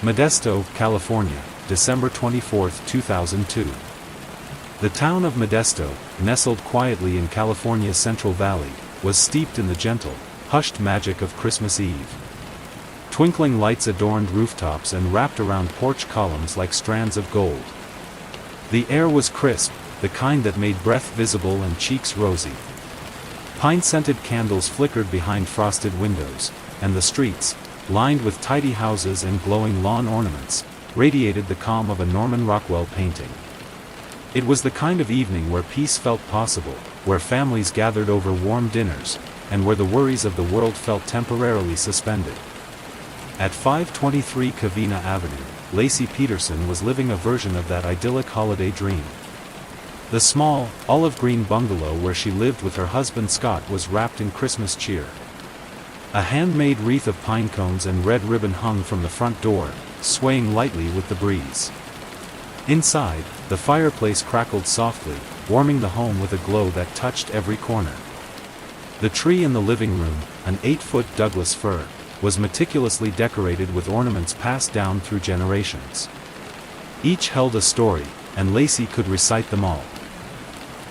Modesto, California, December 24, 2002. The town of Modesto, nestled quietly in California's Central Valley, was steeped in the gentle, hushed magic of Christmas Eve. Twinkling lights adorned rooftops and wrapped around porch columns like strands of gold. The air was crisp, the kind that made breath visible and cheeks rosy. Pine-scented candles flickered behind frosted windows, and the streets, lined with tidy houses and glowing lawn ornaments, radiated the calm of a Norman Rockwell painting. It was the kind of evening where peace felt possible, where families gathered over warm dinners, and where the worries of the world felt temporarily suspended. At 523 Covina Avenue, Laci Peterson was living a version of that idyllic holiday dream. The small, olive-green bungalow where she lived with her husband Scott was wrapped in Christmas cheer. A handmade wreath of pine cones and red ribbon hung from the front door, swaying lightly with the breeze. Inside, the fireplace crackled softly, warming the home with a glow that touched every corner. The tree in the living room, an 8-foot Douglas fir, was meticulously decorated with ornaments passed down through generations. Each held a story, and Laci could recite them all.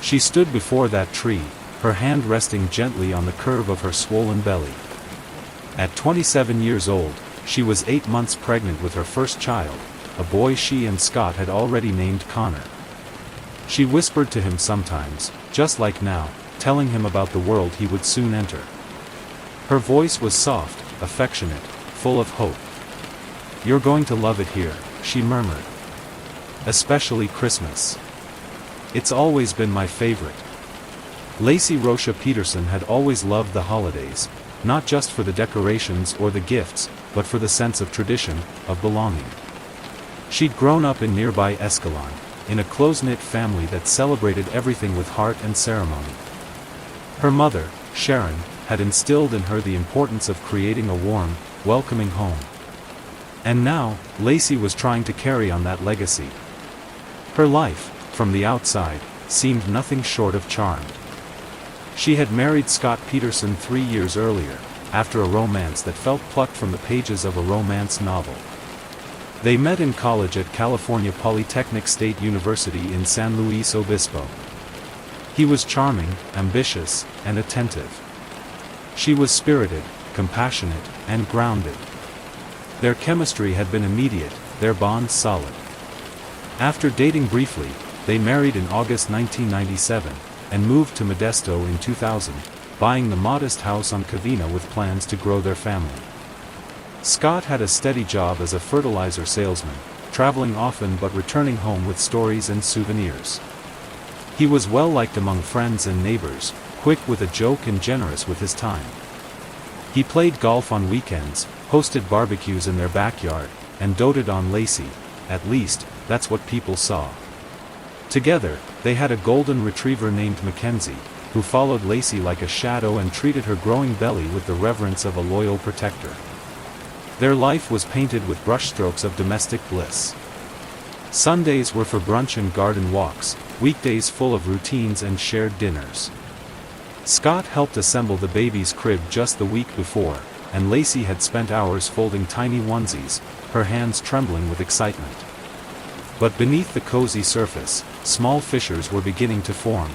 She stood before that tree, her hand resting gently on the curve of her swollen belly. At 27 years old, she was 8 months pregnant with her first child, a boy she and Scott had already named Connor. She whispered to him sometimes, just like now, telling him about the world he would soon enter. Her voice was soft, affectionate, full of hope. "You're going to love it here," she murmured. "Especially Christmas. It's always been my favorite." Laci Peterson had always loved the holidays, not just for the decorations or the gifts, but for the sense of tradition, of belonging. She'd grown up in nearby Escalon, in a close-knit family that celebrated everything with heart and ceremony. Her mother, Sharon, had instilled in her the importance of creating a warm, welcoming home. And now, Laci was trying to carry on that legacy. Her life, from the outside, seemed nothing short of charmed. She had married Scott Peterson 3 years earlier, after a romance that felt plucked from the pages of a romance novel. They met in college at California Polytechnic State University in San Luis Obispo. He was charming, ambitious, and attentive. She was spirited, compassionate, and grounded. Their chemistry had been immediate, their bond solid. After dating briefly, they married in August 1997, and moved to Modesto in 2000, buying the modest house on Covina with plans to grow their family. Scott had a steady job as a fertilizer salesman, traveling often but returning home with stories and souvenirs. He was well liked among friends and neighbors, quick with a joke and generous with his time. He played golf on weekends, hosted barbecues in their backyard, and doted on Laci. At least, that's what people saw. Together, they had a golden retriever named Mackenzie, who followed Laci like a shadow and treated her growing belly with the reverence of a loyal protector. Their life was painted with brushstrokes of domestic bliss. Sundays were for brunch and garden walks, weekdays full of routines and shared dinners. Scott helped assemble the baby's crib just the week before, and Laci had spent hours folding tiny onesies, her hands trembling with excitement. But beneath the cozy surface, small fissures were beginning to form.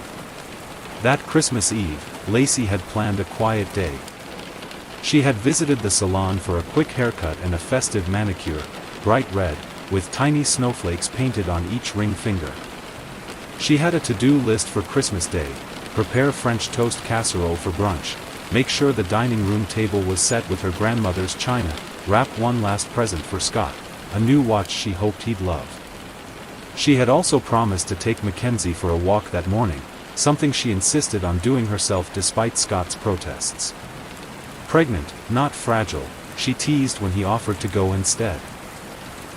That Christmas Eve, Laci had planned a quiet day. She had visited the salon for a quick haircut and a festive manicure, bright red, with tiny snowflakes painted on each ring finger. She had a to-do list for Christmas Day: prepare French toast casserole for brunch, make sure the dining room table was set with her grandmother's china, wrap one last present for Scott, a new watch she hoped he'd love. She had also promised to take Mackenzie for a walk that morning, something she insisted on doing herself despite Scott's protests. Pregnant, not fragile, she teased when he offered to go instead.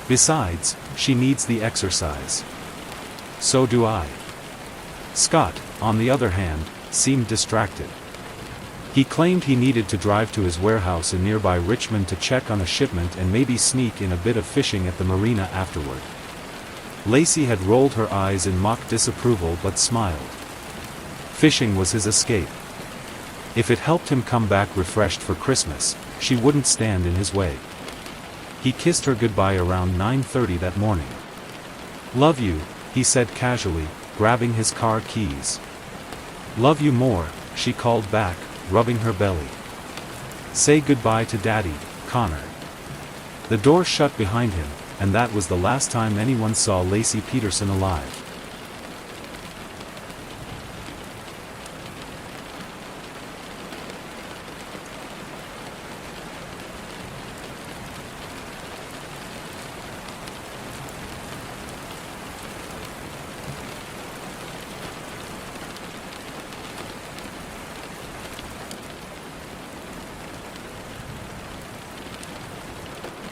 Besides, she needs the exercise. So do I. Scott, on the other hand, seemed distracted. He claimed he needed to drive to his warehouse in nearby Richmond to check on a shipment and maybe sneak in a bit of fishing at the marina afterward. Laci had rolled her eyes in mock disapproval but smiled. Fishing was his escape. If it helped him come back refreshed for Christmas, she wouldn't stand in his way. He kissed her goodbye around 9:30 that morning. "Love you," he said casually, grabbing his car keys. "Love you more," she called back, rubbing her belly. "Say goodbye to Daddy, Connor." The door shut behind him, and that was the last time anyone saw Laci Peterson alive.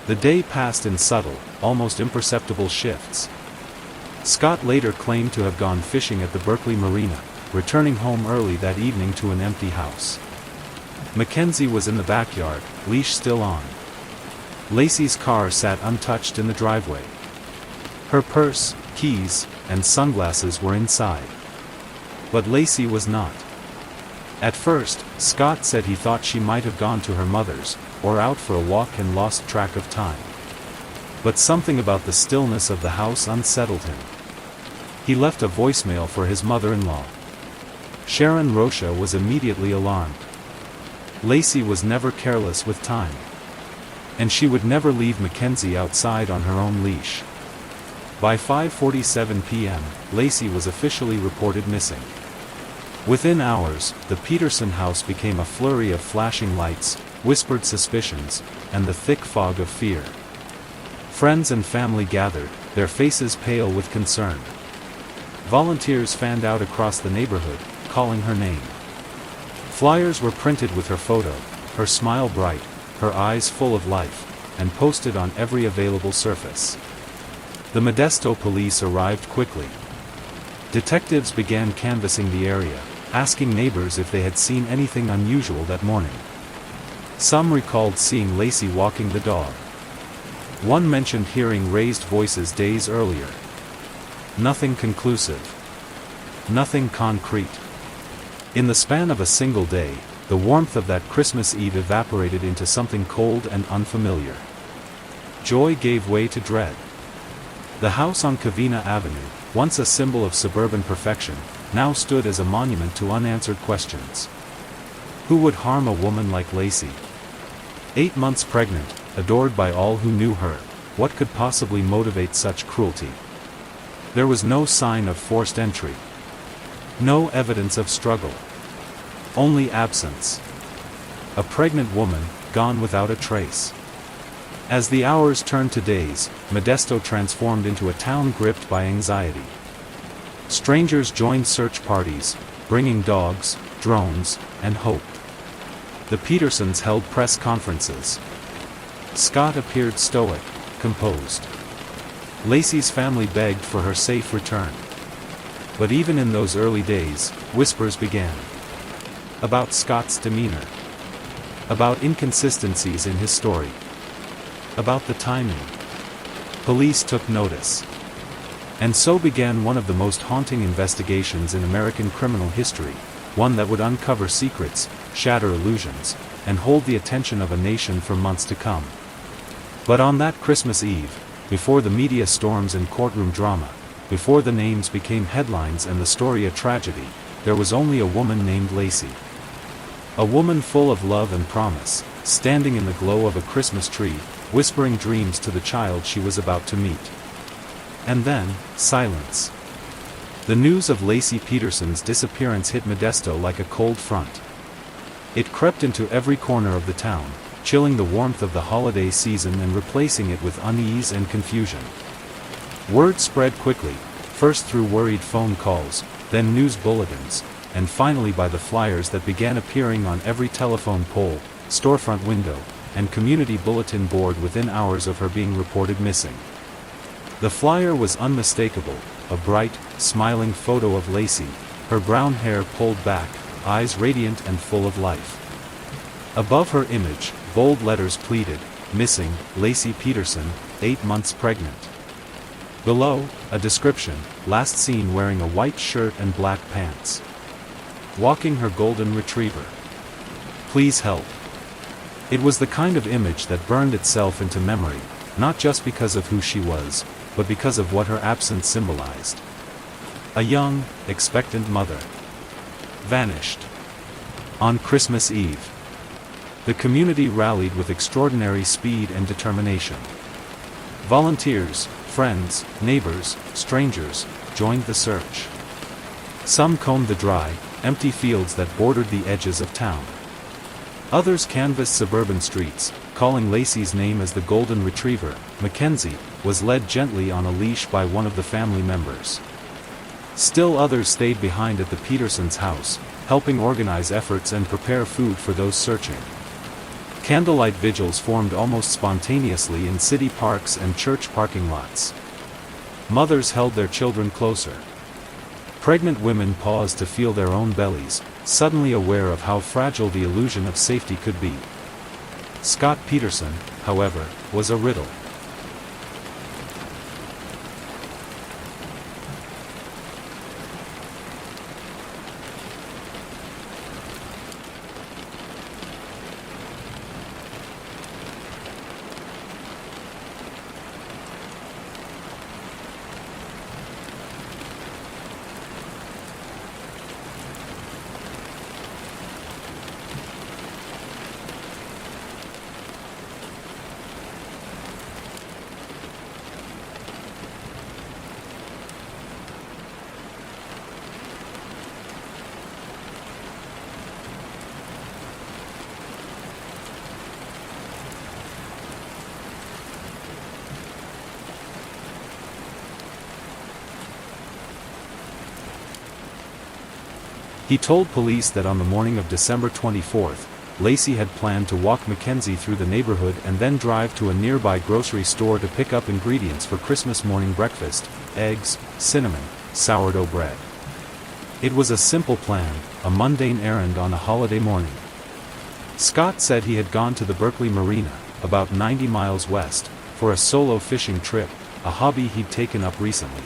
The day passed in subtle, almost imperceptible shifts. Scott later claimed to have gone fishing at the Berkeley Marina, returning home early that evening to an empty house. Mackenzie was in the backyard, leash still on. Laci's car sat untouched in the driveway. Her purse, keys, and sunglasses were inside. But Laci was not. At first, Scott said he thought she might have gone to her mother's, or out for a walk and lost track of time. But something about the stillness of the house unsettled him. He left a voicemail for his mother-in-law. Sharon Rocha was immediately alarmed. Laci was never careless with time. And she would never leave Mackenzie outside on her own leash. By 5:47 p.m., Laci was officially reported missing. Within hours, the Peterson house became a flurry of flashing lights, whispered suspicions, and the thick fog of fear. Friends and family gathered, their faces pale with concern. Volunteers fanned out across the neighborhood, calling her name. Flyers were printed with her photo, her smile bright, her eyes full of life, and posted on every available surface. The Modesto police arrived quickly. Detectives began canvassing the area, asking neighbors if they had seen anything unusual that morning. Some recalled seeing Laci walking the dog. One mentioned hearing raised voices days earlier. Nothing conclusive. Nothing concrete. In the span of a single day, the warmth of that Christmas Eve evaporated into something cold and unfamiliar. Joy gave way to dread. The house on Covina Avenue, once a symbol of suburban perfection, now stood as a monument to unanswered questions. Who would harm a woman like Laci? 8 months pregnant, adored by all who knew her, what could possibly motivate such cruelty? There was no sign of forced entry. No evidence of struggle. Only absence. A pregnant woman, gone without a trace. As the hours turned to days, Modesto transformed into a town gripped by anxiety. Strangers joined search parties, bringing dogs, drones, and hope. The Petersons held press conferences. Scott appeared stoic, composed. Laci's family begged for her safe return. But even in those early days, whispers began. About Scott's demeanor. About inconsistencies in his story. About the timing. Police took notice. And so began one of the most haunting investigations in American criminal history, one that would uncover secrets, shatter illusions, and hold the attention of a nation for months to come. But on that Christmas Eve, before the media storms and courtroom drama, before the names became headlines and the story a tragedy, there was only a woman named Laci. A woman full of love and promise, standing in the glow of a Christmas tree, whispering dreams to the child she was about to meet. And then, silence. The news of Laci Peterson's disappearance hit Modesto like a cold front. It crept into every corner of the town, chilling the warmth of the holiday season and replacing it with unease and confusion. Word spread quickly, first through worried phone calls, then news bulletins, and finally by the flyers that began appearing on every telephone pole, storefront window, and community bulletin board within hours of her being reported missing. The flyer was unmistakable, a bright, smiling photo of Laci, her brown hair pulled back, eyes radiant and full of life. Above her image, bold letters pleaded, "Missing, Laci Peterson, 8 months pregnant." Below, a description, last seen wearing a white shirt and black pants. Walking her golden retriever. Please help. It was the kind of image that burned itself into memory, not just because of who she was, but because of what her absence symbolized. A young, expectant mother. Vanished. On Christmas Eve. The community rallied with extraordinary speed and determination. Volunteers, friends, neighbors, strangers, joined the search. Some combed the dry, empty fields that bordered the edges of town. Others canvassed suburban streets, calling Laci's name as the Golden Retriever. Mackenzie was led gently on a leash by one of the family members. Still others stayed behind at the Petersons' house, helping organize efforts and prepare food for those searching. Candlelight vigils formed almost spontaneously in city parks and church parking lots. Mothers held their children closer. Pregnant women paused to feel their own bellies, suddenly aware of how fragile the illusion of safety could be. Scott Peterson, however, was a riddle. He told police that on the morning of December 24th, Laci had planned to walk Mackenzie through the neighborhood and then drive to a nearby grocery store to pick up ingredients for Christmas morning breakfast: eggs, cinnamon, sourdough bread. It was a simple plan, a mundane errand on a holiday morning. Scott said he had gone to the Berkeley Marina, about 90 miles west, for a solo fishing trip, a hobby he'd taken up recently.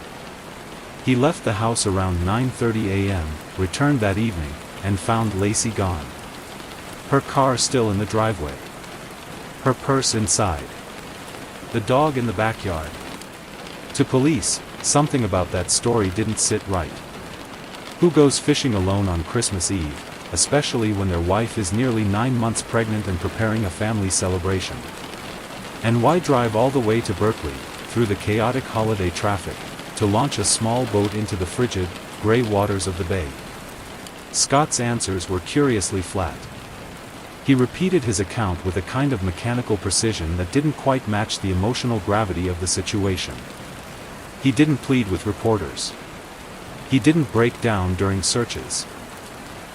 He left the house around 9:30 a.m., returned that evening, and found Laci gone. Her car still in the driveway. Her purse inside. The dog in the backyard. To police, something about that story didn't sit right. Who goes fishing alone on Christmas Eve, especially when their wife is nearly 9 months pregnant and preparing a family celebration? And why drive all the way to Berkeley, through the chaotic holiday traffic, to launch a small boat into the frigid, gray waters of the bay? Scott's answers were curiously flat. He repeated his account with a kind of mechanical precision that didn't quite match the emotional gravity of the situation. He didn't plead with reporters. He didn't break down during searches.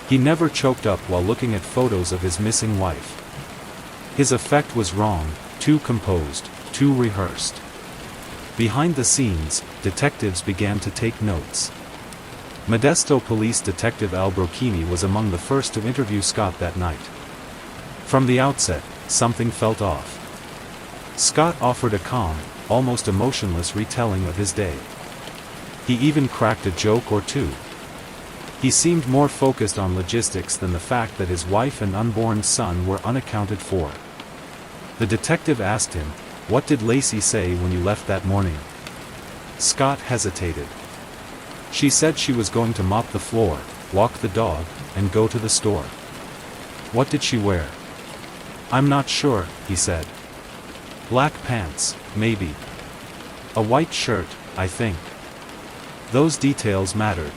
He never choked up while looking at photos of his missing wife. His effect was wrong, too composed, too rehearsed. Behind the scenes, detectives began to take notes. Modesto Police Detective Al Brocchini was among the first to interview Scott that night. From the outset, something felt off. Scott offered a calm, almost emotionless retelling of his day. He even cracked a joke or two. He seemed more focused on logistics than the fact that his wife and unborn son were unaccounted for. The detective asked him, "What did Laci say when you left that morning?" Scott hesitated. "She said she was going to mop the floor, walk the dog, and go to the store." "What did she wear?" "I'm not sure," he said. "Black pants, maybe. A white shirt, I think." Those details mattered.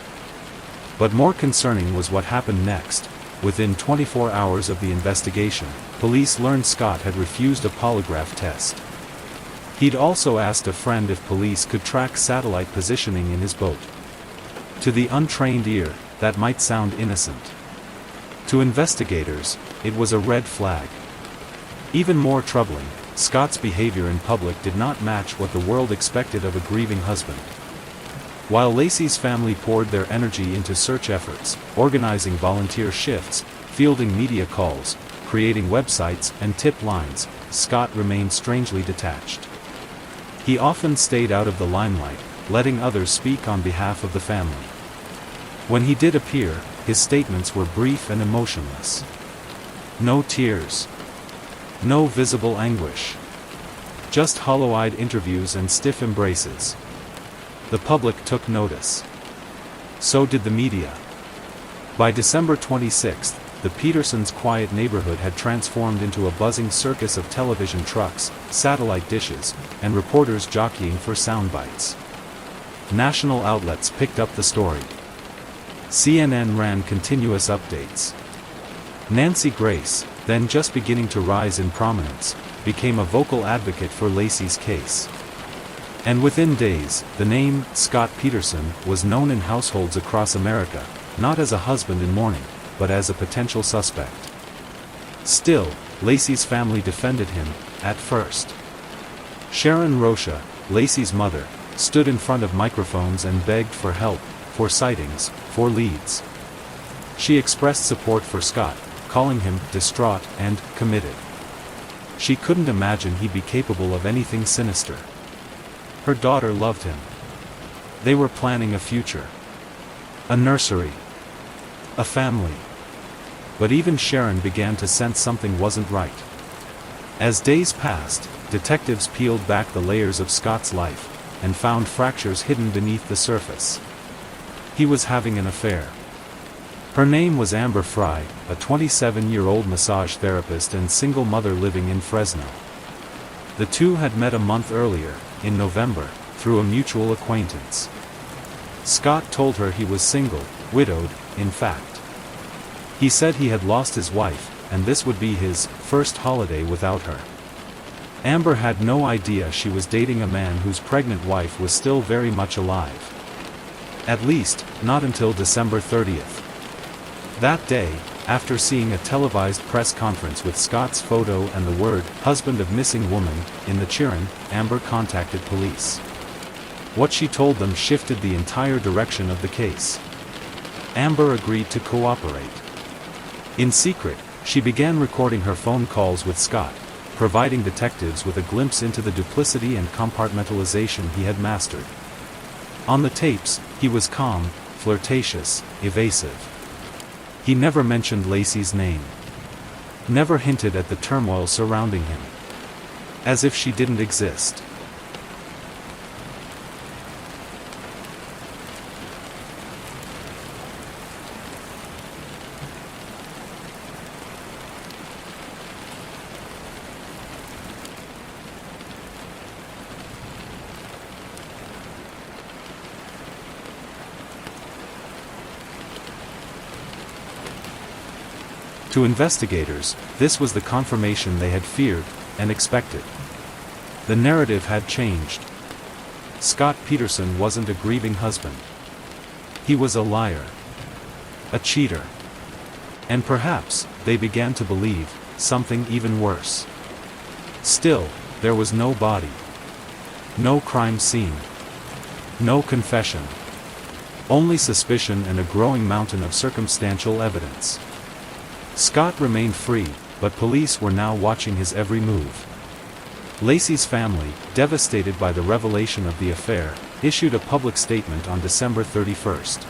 But more concerning was what happened next. Within 24 hours of the investigation, police learned Scott had refused a polygraph test. He'd also asked a friend if police could track satellite positioning in his boat. To the untrained ear, that might sound innocent. To investigators, it was a red flag. Even more troubling, Scott's behavior in public did not match what the world expected of a grieving husband. While Laci's family poured their energy into search efforts, organizing volunteer shifts, fielding media calls, creating websites and tip lines, Scott remained strangely detached. He often stayed out of the limelight, letting others speak on behalf of the family. When he did appear, his statements were brief and emotionless. No tears. No visible anguish. Just hollow-eyed interviews and stiff embraces. The public took notice. So did the media. By December 26, the Petersons' quiet neighborhood had transformed into a buzzing circus of television trucks, satellite dishes, and reporters jockeying for sound bites. National outlets picked up the story. CNN ran continuous updates. Nancy Grace, then just beginning to rise in prominence, became a vocal advocate for Laci's case. And within days, the name, Scott Peterson, was known in households across America, not as a husband in mourning, but as a potential suspect. Still, Laci's family defended him, at first. Sharon Rocha, Laci's mother, stood in front of microphones and begged for help, for sightings, for leads. She expressed support for Scott, calling him distraught and committed. She couldn't imagine he'd be capable of anything sinister. Her daughter loved him. They were planning a future. A nursery. A family. But even Sharon began to sense something wasn't right. As days passed, detectives peeled back the layers of Scott's life, and found fractures hidden beneath the surface. He was having an affair. Her name was Amber Fry, a 27-year-old massage therapist and single mother living in Fresno. The two had met a month earlier, in November, through a mutual acquaintance. Scott told her he was single, widowed, in fact. He said he had lost his wife, and this would be his first holiday without her. Amber had no idea she was dating a man whose pregnant wife was still very much alive. At least, not until December 30th. That day, after seeing a televised press conference with Scott's photo and the word, "husband of missing woman," in the Chiron, Amber contacted police. What she told them shifted the entire direction of the case. Amber agreed to cooperate. In secret, she began recording her phone calls with Scott, providing detectives with a glimpse into the duplicity and compartmentalization he had mastered. On the tapes, he was calm, flirtatious, evasive. He never mentioned Laci's name. Never hinted at the turmoil surrounding him. As if she didn't exist. To investigators, this was the confirmation they had feared, and expected. The narrative had changed. Scott Peterson wasn't a grieving husband. He was a liar. A cheater. And perhaps, they began to believe, something even worse. Still, there was no body. No crime scene. No confession. Only suspicion and a growing mountain of circumstantial evidence. Scott remained free, but police were now watching his every move. Laci's family, devastated by the revelation of the affair, issued a public statement on December 31st.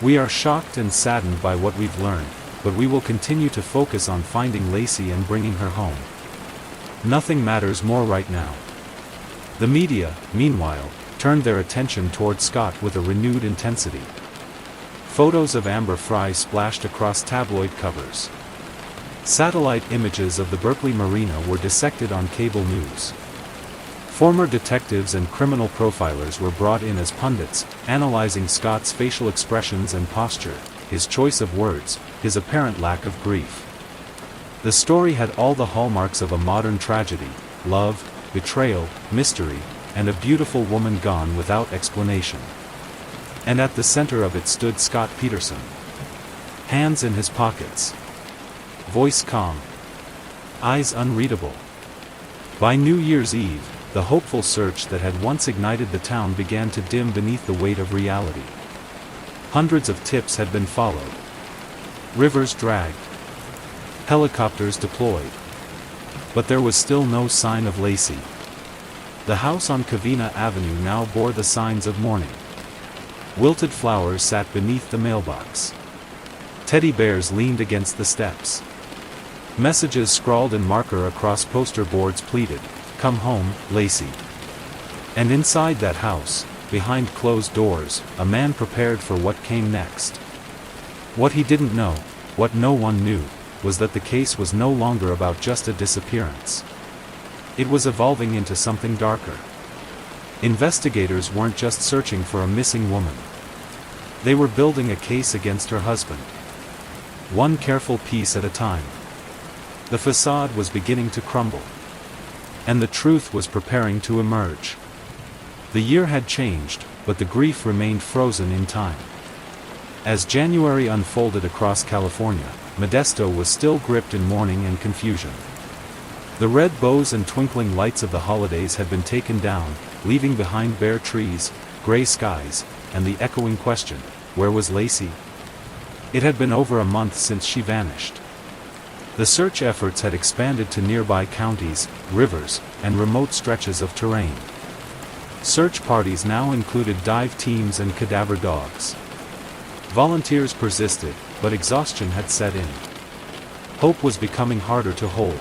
"We are shocked and saddened by what we've learned, but we will continue to focus on finding Laci and bringing her home. Nothing matters more right now." The media, meanwhile, turned their attention toward Scott with a renewed intensity. Photos of Amber Fry splashed across tabloid covers. Satellite images of the Berkeley Marina were dissected on cable news. Former detectives and criminal profilers were brought in as pundits, analyzing Scott's facial expressions and posture, his choice of words, his apparent lack of grief. The story had all the hallmarks of a modern tragedy: love, betrayal, mystery, and a beautiful woman gone without explanation. And at the center of it stood Scott Peterson. Hands in his pockets. Voice calm. Eyes unreadable. By New Year's Eve, the hopeful search that had once ignited the town began to dim beneath the weight of reality. Hundreds of tips had been followed. Rivers dragged. Helicopters deployed. But there was still no sign of Laci. The house on Covina Avenue now bore the signs of mourning. Wilted flowers sat beneath the mailbox. Teddy bears leaned against the steps. Messages scrawled in marker across poster boards pleaded, "Come home, Laci." And inside that house, behind closed doors, a man prepared for what came next. What he didn't know, what no one knew, was that the case was no longer about just a disappearance. It was evolving into something darker. Investigators weren't just searching for a missing woman. They were building a case against her husband. One careful piece at a time. The facade was beginning to crumble. And the truth was preparing to emerge. The year had changed, but the grief remained frozen in time. As January unfolded across California, Modesto was still gripped in mourning and confusion. The red bows and twinkling lights of the holidays had been taken down, leaving behind bare trees, gray skies, and the echoing question, where was Laci? It had been over a month since she vanished. The search efforts had expanded to nearby counties, rivers, and remote stretches of terrain. Search parties now included dive teams and cadaver dogs. Volunteers persisted, but exhaustion had set in. Hope was becoming harder to hold.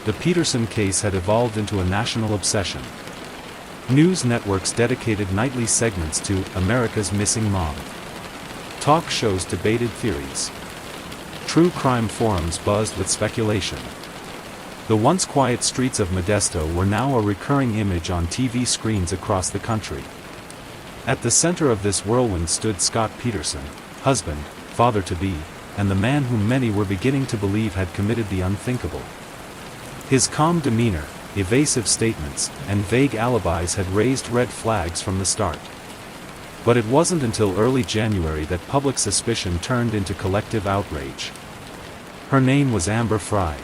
The Peterson case had evolved into a national obsession. News networks dedicated nightly segments to America's Missing Mom. Talk shows debated theories. True crime forums buzzed with speculation. The once quiet streets of Modesto were now a recurring image on TV screens across the country. At the center of this whirlwind stood Scott Peterson, husband, father-to-be, and the man whom many were beginning to believe had committed the unthinkable. His calm demeanor, evasive statements, and vague alibis had raised red flags from the start. But it wasn't until early January that public suspicion turned into collective outrage. Her name was Amber Frey.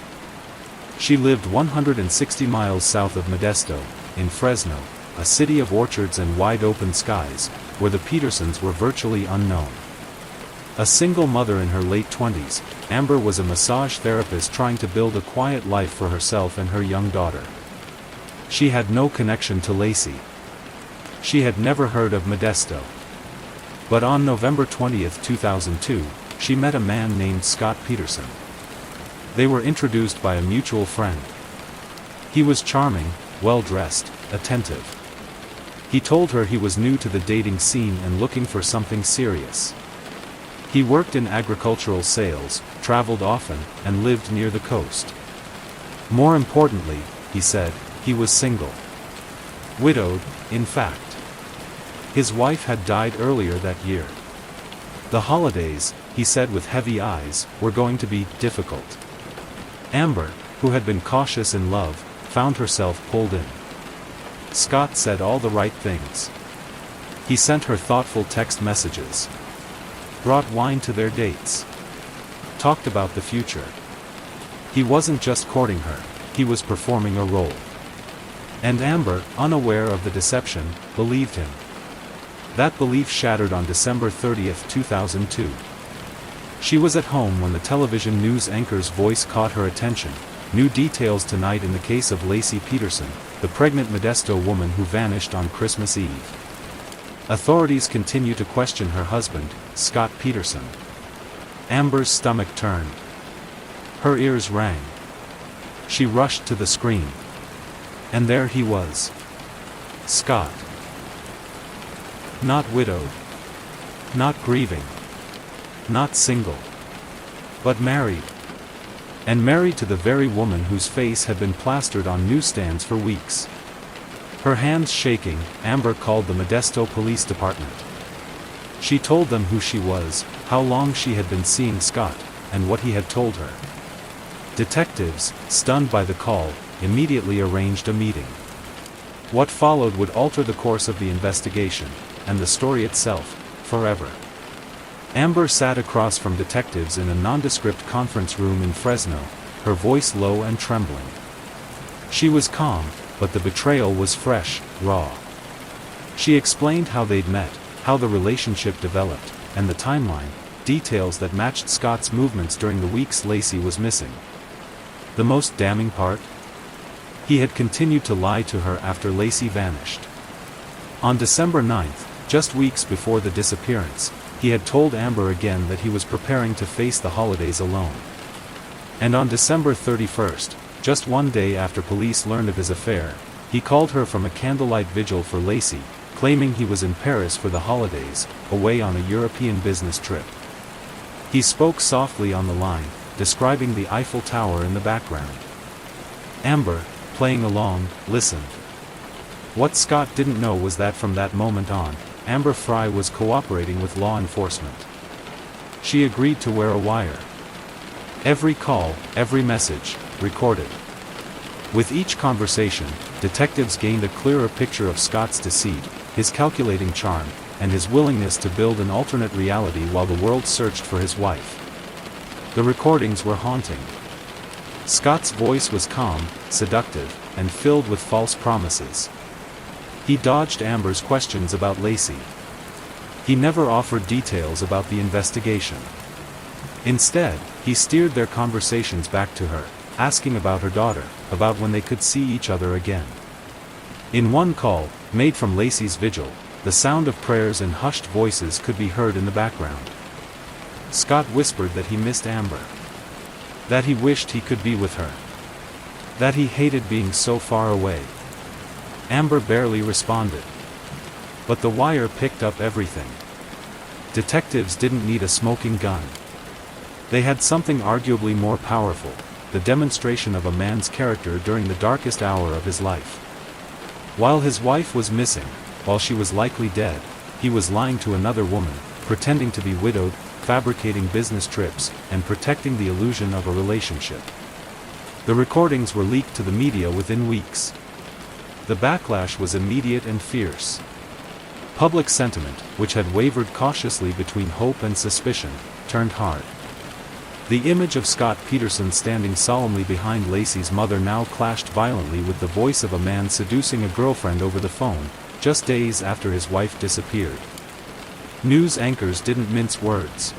She lived 160 miles south of Modesto, in Fresno, a city of orchards and wide-open skies, where the Petersons were virtually unknown. A single mother in her late 20s, Amber was a massage therapist trying to build a quiet life for herself and her young daughter. She had no connection to Laci. She had never heard of Modesto. But on November 20, 2002, she met a man named Scott Peterson. They were introduced by a mutual friend. He was charming, well-dressed, attentive. He told her he was new to the dating scene and looking for something serious. He worked in agricultural sales, traveled often, and lived near the coast. More importantly, he said, he was single. Widowed, in fact. His wife had died earlier that year. The holidays, he said with heavy eyes, were going to be difficult. Amber, who had been cautious in love, found herself pulled in. Scott said all the right things. He sent her thoughtful text messages. Brought wine to their dates. Talked about the future. He wasn't just courting her, he was performing a role. And Amber, unaware of the deception, believed him. That belief shattered on December 30, 2002. She was at home when the television news anchor's voice caught her attention. New details tonight in the case of Laci Peterson, the pregnant Modesto woman who vanished on Christmas Eve. Authorities continue to question her husband, Scott Peterson. Amber's stomach turned. Her ears rang. She rushed to the screen. And there he was. Scott. Not widowed. Not grieving. Not single. But married. And married to the very woman whose face had been plastered on newsstands for weeks. Her hands shaking, Amber called the Modesto Police Department. She told them who she was, how long she had been seeing Scott, and what he had told her. Detectives, stunned by the call, immediately arranged a meeting. What followed would alter the course of the investigation, and the story itself, forever. Amber sat across from detectives in a nondescript conference room in Fresno, her voice low and trembling. She was calm, but the betrayal was fresh, raw. She explained how they'd met, how the relationship developed, and the timeline, details that matched Scott's movements during the weeks Laci was missing. The most damning part? He had continued to lie to her after Laci vanished. On December 9th, just weeks before the disappearance, he had told Amber again that he was preparing to face the holidays alone. And on December 31st, just one day after police learned of his affair, he called her from a candlelight vigil for Laci, claiming he was in Paris for the holidays, away on a European business trip. He spoke softly on the line, describing the Eiffel Tower in the background. Amber, playing along, listened. What Scott didn't know was that from that moment on, Amber Fry was cooperating with law enforcement. She agreed to wear a wire. Every call, every message, recorded. With each conversation, detectives gained a clearer picture of Scott's deceit, his calculating charm, and his willingness to build an alternate reality while the world searched for his wife. The recordings were haunting. Scott's voice was calm, seductive, and filled with false promises. He dodged Amber's questions about Laci. He never offered details about the investigation. Instead, he steered their conversations back to her, asking about her daughter, about when they could see each other again. In one call, made from Laci's vigil, the sound of prayers and hushed voices could be heard in the background. Scott whispered that he missed Amber. That he wished he could be with her. That he hated being so far away. Amber barely responded. But the wire picked up everything. Detectives didn't need a smoking gun. They had something arguably more powerful, the demonstration of a man's character during the darkest hour of his life. While his wife was missing, while she was likely dead, he was lying to another woman, pretending to be widowed, fabricating business trips, and protecting the illusion of a relationship. The recordings were leaked to the media within weeks. The backlash was immediate and fierce. Public sentiment, which had wavered cautiously between hope and suspicion, turned hard. The image of Scott Peterson standing solemnly behind Laci's mother now clashed violently with the voice of a man seducing a girlfriend over the phone, just days after his wife disappeared. News anchors didn't mince words.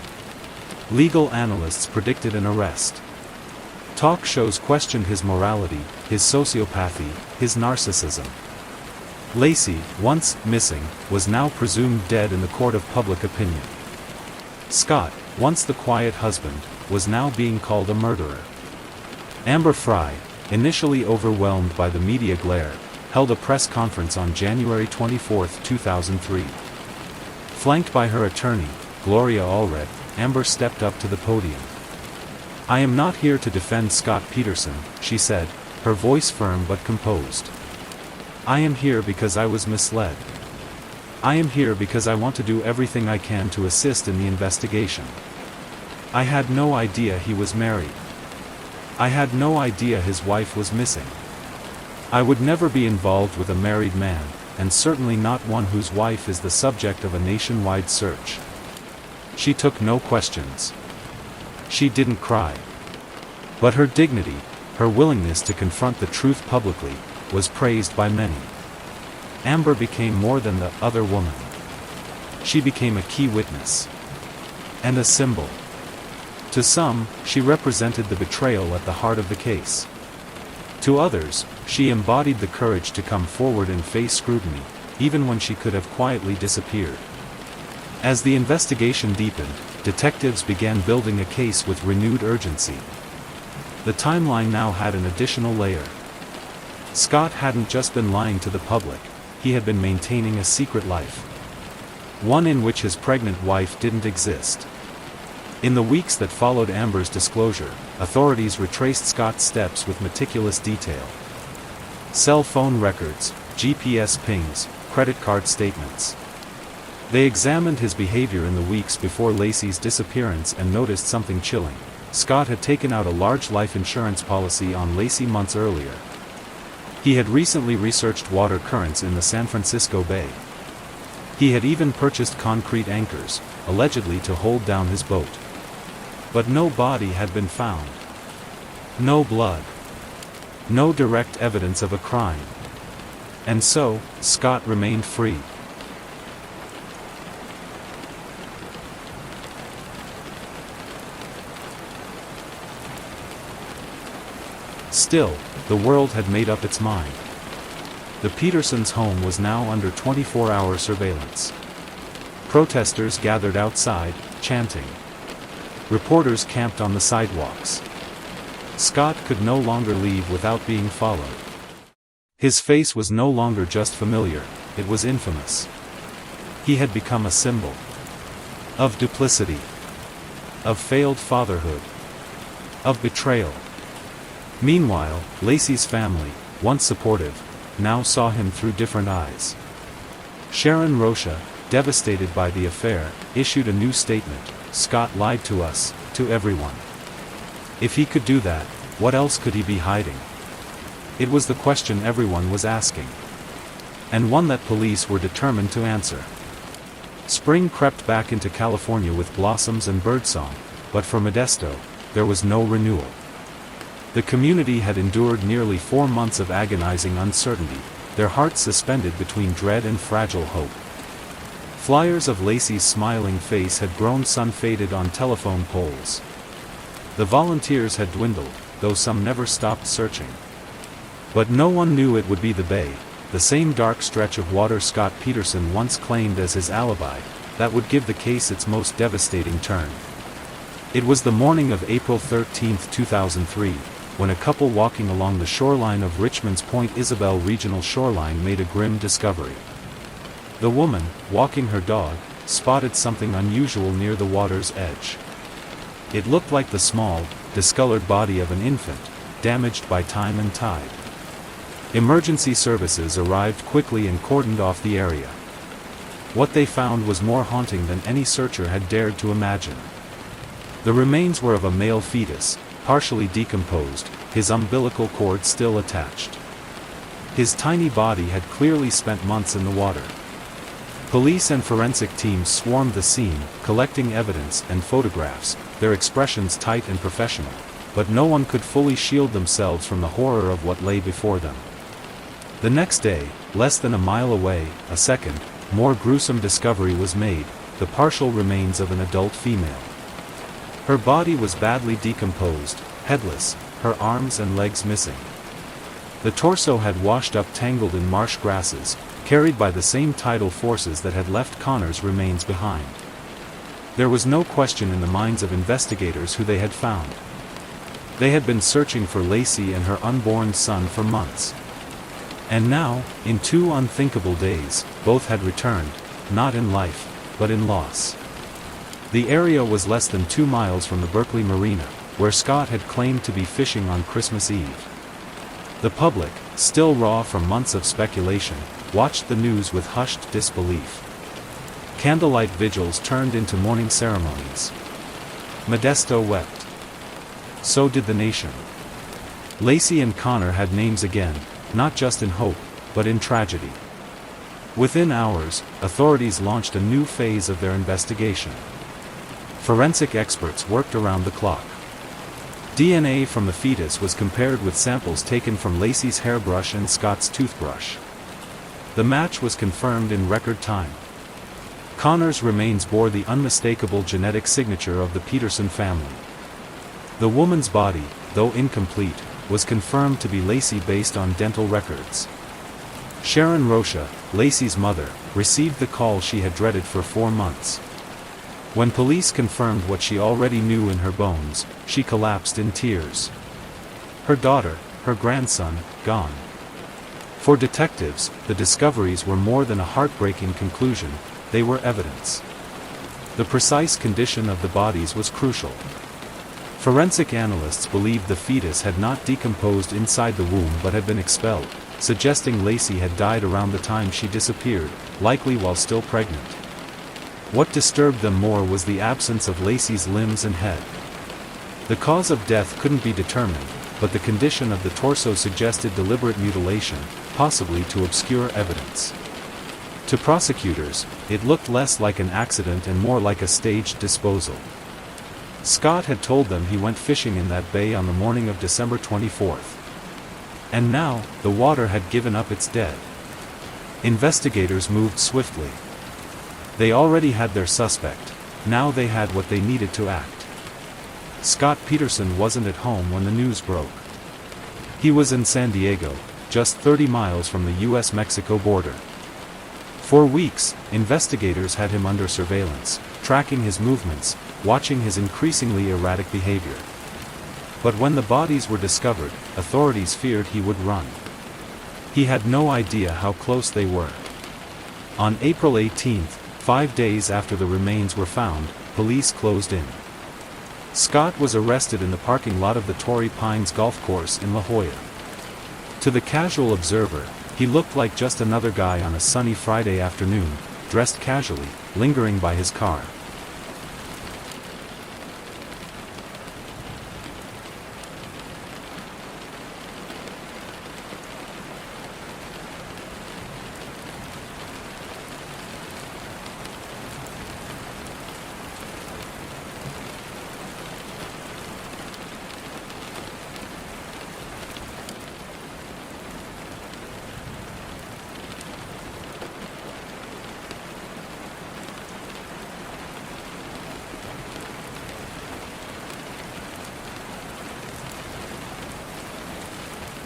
Legal analysts predicted an arrest. Talk shows questioned his morality, his sociopathy, his narcissism. Laci, once missing, was now presumed dead in the court of public opinion. Scott, once the quiet husband, was now being called a murderer. Amber Fry, initially overwhelmed by the media glare, held a press conference on January 24, 2003. Flanked by her attorney, Gloria Allred, Amber stepped up to the podium. "I am not here to defend Scott Peterson," she said, her voice firm but composed. "I am here because I was misled. I am here because I want to do everything I can to assist in the investigation. I had no idea he was married. I had no idea his wife was missing. I would never be involved with a married man, and certainly not one whose wife is the subject of a nationwide search." She took no questions. She didn't cry. But her dignity, her willingness to confront the truth publicly, was praised by many. Amber became more than the other woman. She became a key witness. And a symbol. To some, she represented the betrayal at the heart of the case. To others, she embodied the courage to come forward and face scrutiny, even when she could have quietly disappeared. As the investigation deepened, detectives began building a case with renewed urgency. The timeline now had an additional layer. Scott hadn't just been lying to the public, he had been maintaining a secret life. One in which his pregnant wife didn't exist. In the weeks that followed Amber's disclosure, authorities retraced Scott's steps with meticulous detail. Cell phone records, GPS pings, credit card statements. They examined his behavior in the weeks before Laci's disappearance and noticed something chilling. Scott had taken out a large life insurance policy on Laci months earlier. He had recently researched water currents in the San Francisco Bay. He had even purchased concrete anchors, allegedly to hold down his boat. But no body had been found. No blood. No direct evidence of a crime. And so, Scott remained free. Still, the world had made up its mind. The Petersons' home was now under 24-hour surveillance. Protesters gathered outside, chanting. Reporters camped on the sidewalks. Scott could no longer leave without being followed. His face was no longer just familiar, it was infamous. He had become a symbol of duplicity, of failed fatherhood, of betrayal. Meanwhile, Laci's family, once supportive, now saw him through different eyes. Sharon Rocha, devastated by the affair, issued a new statement: "Scott lied to us, to everyone." If he could do that, what else could he be hiding? It was the question everyone was asking. And one that police were determined to answer. Spring crept back into California with blossoms and birdsong, but for Modesto, there was no renewal. The community had endured nearly 4 months of agonizing uncertainty, their hearts suspended between dread and fragile hope. Flyers of Laci's smiling face had grown sun-faded on telephone poles. The volunteers had dwindled, though some never stopped searching. But no one knew it would be the bay, the same dark stretch of water Scott Peterson once claimed as his alibi, that would give the case its most devastating turn. It was the morning of April 13, 2003, when a couple walking along the shoreline of Richmond's Point Isabel Regional Shoreline made a grim discovery. The woman, walking her dog, spotted something unusual near the water's edge. It looked like the small, discolored body of an infant, damaged by time and tide. Emergency services arrived quickly and cordoned off the area. What they found was more haunting than any searcher had dared to imagine. The remains were of a male fetus, partially decomposed, his umbilical cord still attached. His tiny body had clearly spent months in the water. Police and forensic teams swarmed the scene, collecting evidence and photographs, their expressions tight and professional, but no one could fully shield themselves from the horror of what lay before them. The next day, less than a mile away, a second, more gruesome discovery was made: the partial remains of an adult female. Her body was badly decomposed, headless, her arms and legs missing. The torso had washed up tangled in marsh grasses, carried by the same tidal forces that had left Connor's remains behind. There was no question in the minds of investigators who they had found. They had been searching for Laci and her unborn son for months. And now, in 2 unthinkable days, both had returned, not in life, but in loss. The area was less than 2 miles from the Berkeley Marina, where Scott had claimed to be fishing on Christmas Eve. The public, still raw from months of speculation, watched the news with hushed disbelief. Candlelight vigils turned into mourning ceremonies. Modesto wept. So did the nation. Laci and Connor had names again, not just in hope, but in tragedy. Within hours, authorities launched a new phase of their investigation. Forensic experts worked around the clock. DNA from the fetus was compared with samples taken from Laci's hairbrush and Scott's toothbrush. The match was confirmed in record time. Connor's remains bore the unmistakable genetic signature of the Peterson family. The woman's body, though incomplete, was confirmed to be Laci based on dental records. Sharon Rocha, Laci's mother, received the call she had dreaded for 4 months. When police confirmed what she already knew in her bones, she collapsed in tears. Her daughter, her grandson, gone. For detectives, the discoveries were more than a heartbreaking conclusion, they were evidence. The precise condition of the bodies was crucial. Forensic analysts believed the fetus had not decomposed inside the womb but had been expelled, suggesting Laci had died around the time she disappeared, likely while still pregnant. What disturbed them more was the absence of Laci's limbs and head. The cause of death couldn't be determined, but the condition of the torso suggested deliberate mutilation, possibly to obscure evidence. To prosecutors, it looked less like an accident and more like a staged disposal. Scott had told them he went fishing in that bay on the morning of December 24th. And now, the water had given up its dead. Investigators moved swiftly. They already had their suspect, now they had what they needed to act. Scott Peterson wasn't at home when the news broke. He was in San Diego, just 30 miles from the US-Mexico border. For weeks, investigators had him under surveillance, tracking his movements, watching his increasingly erratic behavior. But when the bodies were discovered, authorities feared he would run. He had no idea how close they were. On April 18, 5 days after the remains were found, police closed in. Scott was arrested in the parking lot of the Torrey Pines golf course in La Jolla. To the casual observer, he looked like just another guy on a sunny Friday afternoon, dressed casually, lingering by his car.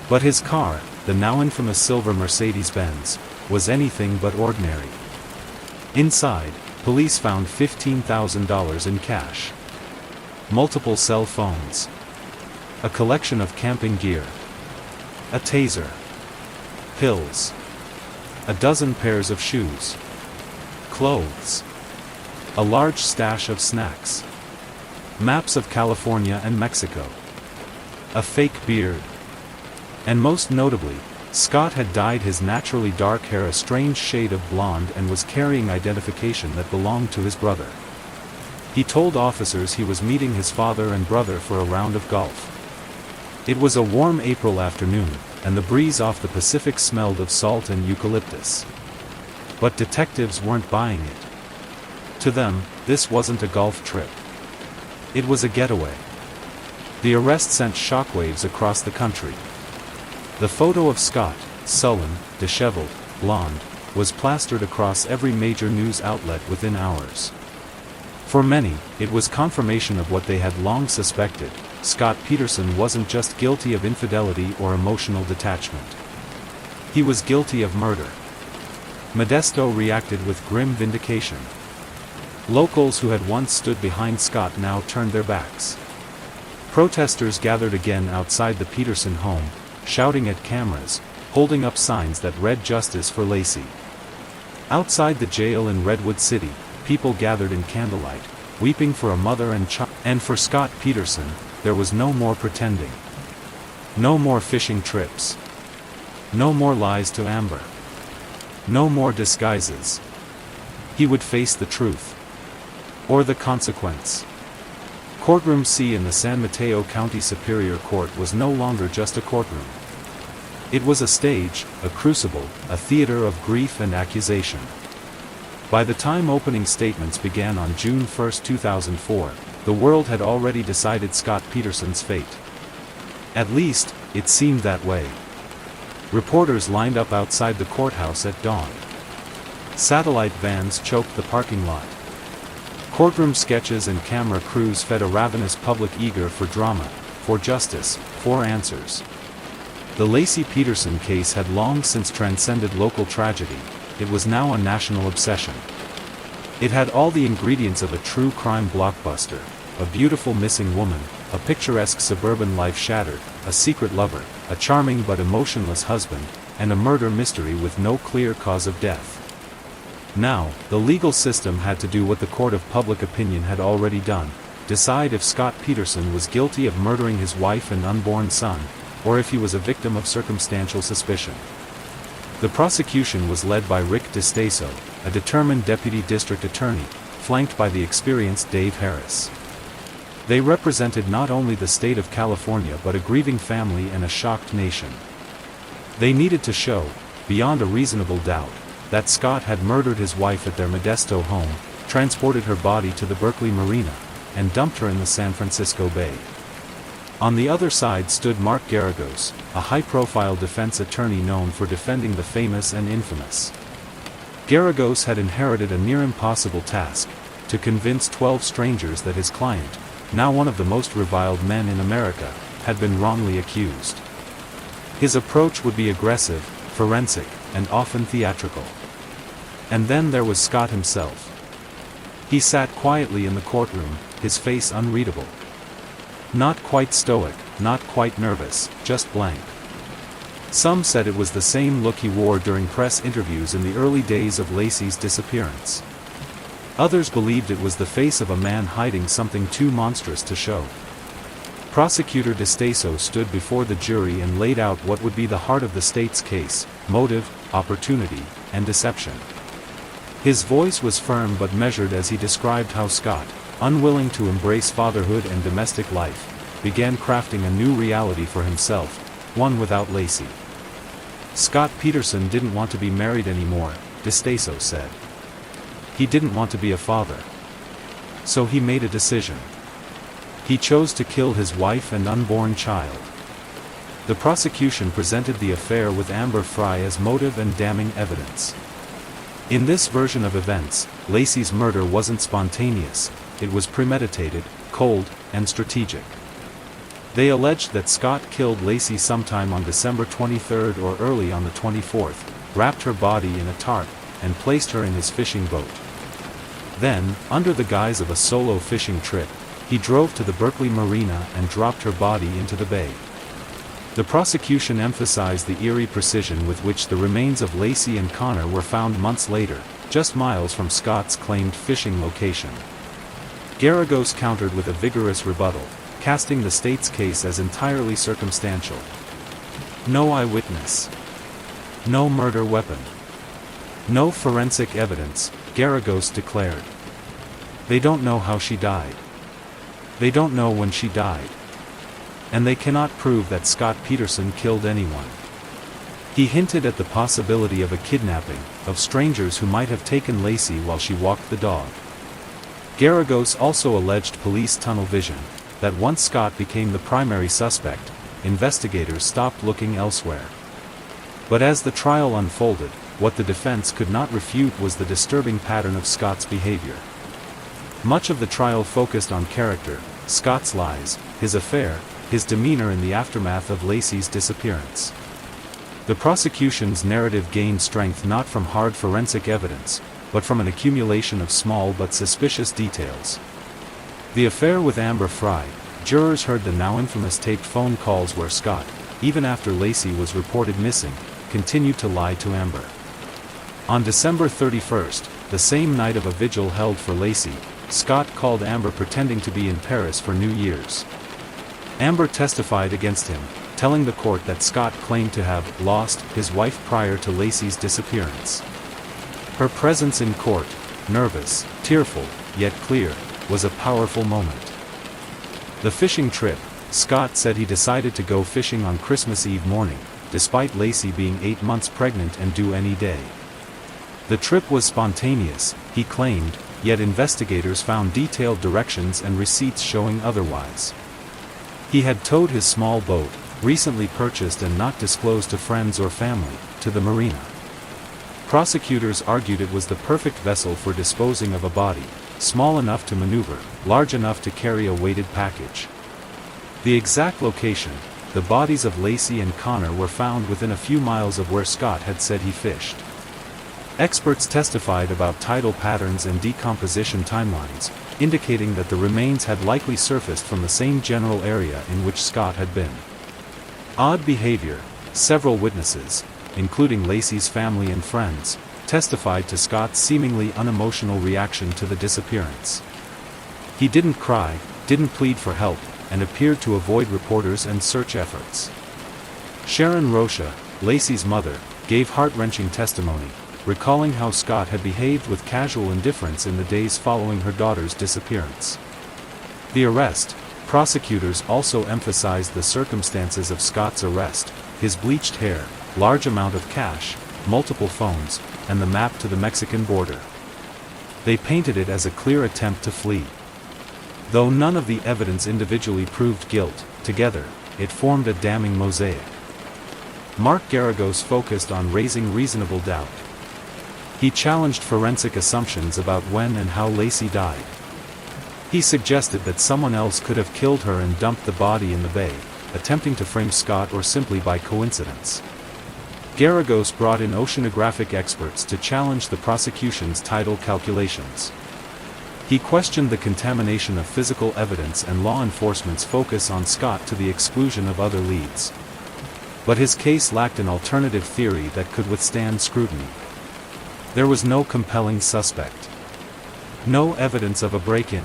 But his car, the now infamous silver Mercedes-Benz, was anything but ordinary. Inside, police found $15,000 in cash, multiple cell phones, a collection of camping gear, a taser, pills, a dozen pairs of shoes, clothes, a large stash of snacks, maps of California and Mexico, a fake beard. And most notably, Scott had dyed his naturally dark hair a strange shade of blonde and was carrying identification that belonged to his brother. He told officers he was meeting his father and brother for a round of golf. It was a warm April afternoon, and the breeze off the Pacific smelled of salt and eucalyptus. But detectives weren't buying it. To them, this wasn't a golf trip. It was a getaway. The arrest sent shockwaves across the country. The photo of Scott, sullen, disheveled, blonde, was plastered across every major news outlet within hours. For many, it was confirmation of what they had long suspected: Scott Peterson wasn't just guilty of infidelity or emotional detachment. He was guilty of murder. Modesto reacted with grim vindication. Locals who had once stood behind Scott now turned their backs. Protesters gathered again outside the Peterson home, shouting at cameras, holding up signs that read "Justice for Laci." Outside the jail in Redwood City, people gathered in candlelight, weeping for a mother and child. And for Scott Peterson, there was no more pretending. No more fishing trips. No more lies to Amber. No more disguises. He would face the truth. Or the consequence. Courtroom C in the San Mateo County Superior Court was no longer just a courtroom. It was a stage, a crucible, a theater of grief and accusation. By the time opening statements began on June 1, 2004, the world had already decided Scott Peterson's fate. At least, it seemed that way. Reporters lined up outside the courthouse at dawn. Satellite vans choked the parking lot. Courtroom sketches and camera crews fed a ravenous public eager for drama, for justice, for answers. The Laci Peterson case had long since transcended local tragedy. It was now a national obsession. It had all the ingredients of a true crime blockbuster: a beautiful missing woman, a picturesque suburban life shattered, a secret lover, a charming but emotionless husband, and a murder mystery with no clear cause of death. Now, the legal system had to do what the court of public opinion had already done: decide if Scott Peterson was guilty of murdering his wife and unborn son, or if he was a victim of circumstantial suspicion. The prosecution was led by Rick DeStaso, a determined deputy district attorney, flanked by the experienced Dave Harris. They represented not only the state of California but a grieving family and a shocked nation. They needed to show, beyond a reasonable doubt, that Scott had murdered his wife at their Modesto home, transported her body to the Berkeley Marina, and dumped her in the San Francisco Bay. On the other side stood Mark Garagos, a high-profile defense attorney known for defending the famous and infamous. Garagos had inherited a near-impossible task: to convince 12 strangers that his client, now one of the most reviled men in America, had been wrongly accused. His approach would be aggressive, forensic, and often theatrical. And then there was Scott himself. He sat quietly in the courtroom, his face unreadable. Not quite stoic, not quite nervous, just blank. Some said it was the same look he wore during press interviews in the early days of Laci's disappearance. Others believed it was the face of a man hiding something too monstrous to show. Prosecutor DeStaso stood before the jury and laid out what would be the heart of the state's case: motive, opportunity, and deception. His voice was firm but measured as he described how Scott, unwilling to embrace fatherhood and domestic life, began crafting a new reality for himself, one without Laci. Scott Peterson didn't want to be married anymore, DeStaso said. He didn't want to be a father. So he made a decision. He chose to kill his wife and unborn child. The prosecution presented the affair with Amber Frey as motive and damning evidence. In this version of events, Laci's murder wasn't spontaneous, it was premeditated, cold, and strategic. They alleged that Scott killed Laci sometime on December 23 or early on the 24th, wrapped her body in a tarp, and placed her in his fishing boat. Then, under the guise of a solo fishing trip, he drove to the Berkeley Marina and dropped her body into the bay. The prosecution emphasized the eerie precision with which the remains of Laci and Connor were found months later, just miles from Scott's claimed fishing location. Garagos countered with a vigorous rebuttal, casting the state's case as entirely circumstantial. No eyewitness. No murder weapon. No forensic evidence, Garagos declared. They don't know how she died. They don't know when she died. And they cannot prove that Scott Peterson killed anyone. He hinted at the possibility of a kidnapping, of strangers who might have taken Laci while she walked the dog. Garagos also alleged police tunnel vision, that once Scott became the primary suspect, investigators stopped looking elsewhere. But as the trial unfolded, what the defense could not refute was the disturbing pattern of Scott's behavior. Much of the trial focused on character, Scott's lies, his affair, his demeanor in the aftermath of Laci's disappearance. The prosecution's narrative gained strength not from hard forensic evidence, but from an accumulation of small but suspicious details. The affair with Amber Frey, jurors heard the now infamous taped phone calls where Scott, even after Laci was reported missing, continued to lie to Amber. On December 31st, the same night of a vigil held for Laci, Scott called Amber pretending to be in Paris for New Year's. Amber testified against him, telling the court that Scott claimed to have lost his wife prior to Laci's disappearance. Her presence in court, nervous, tearful, yet clear, was a powerful moment. The fishing trip, Scott said he decided to go fishing on Christmas Eve morning, despite Laci being 8 months pregnant and due any day. The trip was spontaneous, he claimed, yet investigators found detailed directions and receipts showing otherwise. He had towed his small boat, recently purchased and not disclosed to friends or family, to the marina. Prosecutors argued it was the perfect vessel for disposing of a body, small enough to maneuver, large enough to carry a weighted package. The exact location, the bodies of Laci and Connor were found within a few miles of where Scott had said he fished. Experts testified about tidal patterns and decomposition timelines, indicating that the remains had likely surfaced from the same general area in which Scott had been. Odd behavior, several witnesses, including Laci's family and friends, testified to Scott's seemingly unemotional reaction to the disappearance. He didn't cry, didn't plead for help, and appeared to avoid reporters and search efforts. Sharon Rocha, Laci's mother, gave heart-wrenching testimony, recalling how Scott had behaved with casual indifference in the days following her daughter's disappearance. The arrest, prosecutors also emphasized the circumstances of Scott's arrest, his bleached hair, large amount of cash, multiple phones, and the map to the Mexican border. They painted it as a clear attempt to flee. Though none of the evidence individually proved guilt, together, it formed a damning mosaic. Mark Garagos focused on raising reasonable doubt. He challenged forensic assumptions about when and how Laci died. He suggested that someone else could have killed her and dumped the body in the bay, attempting to frame Scott or simply by coincidence. Garagos brought in oceanographic experts to challenge the prosecution's tidal calculations. He questioned the contamination of physical evidence and law enforcement's focus on Scott to the exclusion of other leads. But his case lacked an alternative theory that could withstand scrutiny. There was no compelling suspect. No evidence of a break-in.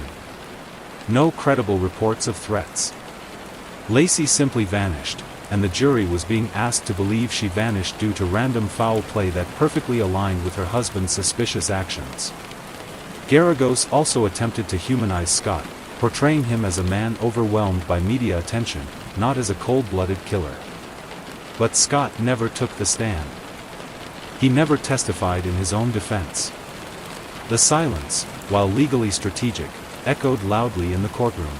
No credible reports of threats. Laci simply vanished, and the jury was being asked to believe she vanished due to random foul play that perfectly aligned with her husband's suspicious actions. Garagos also attempted to humanize Scott, portraying him as a man overwhelmed by media attention, not as a cold-blooded killer. But Scott never took the stand. He never testified in his own defense. The silence, while legally strategic, echoed loudly in the courtroom.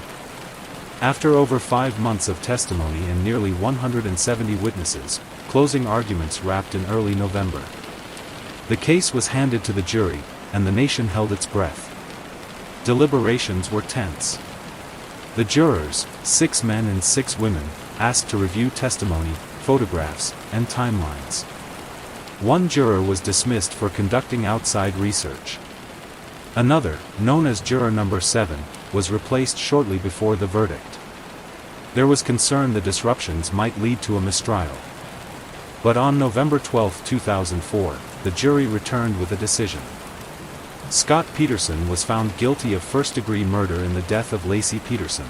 After over 5 months of testimony and nearly 170 witnesses, closing arguments wrapped in early November. The case was handed to the jury, and the nation held its breath. Deliberations were tense. The jurors, 6 men and 6 women, asked to review testimony, photographs, and timelines. One juror was dismissed for conducting outside research. Another, known as Juror Number 7, was replaced shortly before the verdict. There was concern the disruptions might lead to a mistrial. But on November 12, 2004, the jury returned with a decision. Scott Peterson was found guilty of first-degree murder in the death of Laci Peterson.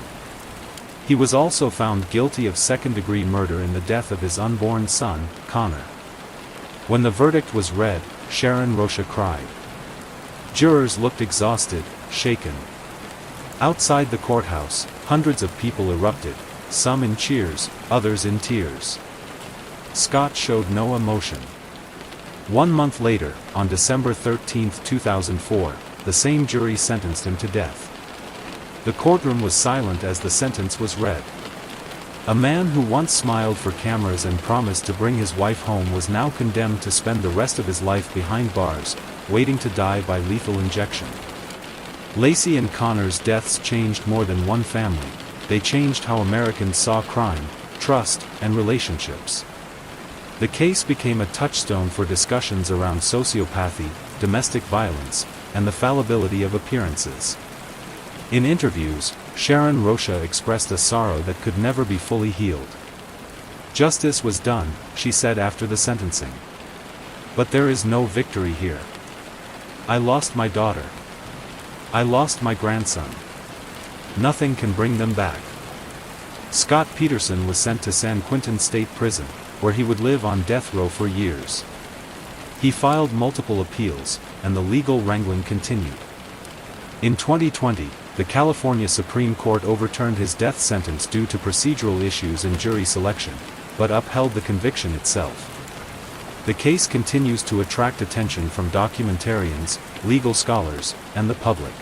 He was also found guilty of second-degree murder in the death of his unborn son, Connor. When the verdict was read, Sharon Rocha cried. Jurors looked exhausted, shaken. Outside the courthouse, hundreds of people erupted, some in cheers, others in tears. Scott showed no emotion. 1 month later, on December 13, 2004, the same jury sentenced him to death. The courtroom was silent as the sentence was read. A man who once smiled for cameras and promised to bring his wife home was now condemned to spend the rest of his life behind bars, waiting to die by lethal injection. Laci and Connor's deaths changed more than one family. They changed how Americans saw crime, trust, and relationships. The case became a touchstone for discussions around sociopathy, domestic violence, and the fallibility of appearances. In interviews, Sharon Rocha expressed a sorrow that could never be fully healed. Justice was done, she said after the sentencing. But there is no victory here. I lost my daughter. I lost my grandson. Nothing can bring them back. Scott Peterson was sent to San Quentin State Prison, where he would live on death row for years. He filed multiple appeals, and the legal wrangling continued. In 2020, the California Supreme Court overturned his death sentence due to procedural issues in jury selection, but upheld the conviction itself. The case continues to attract attention from documentarians, legal scholars, and the public.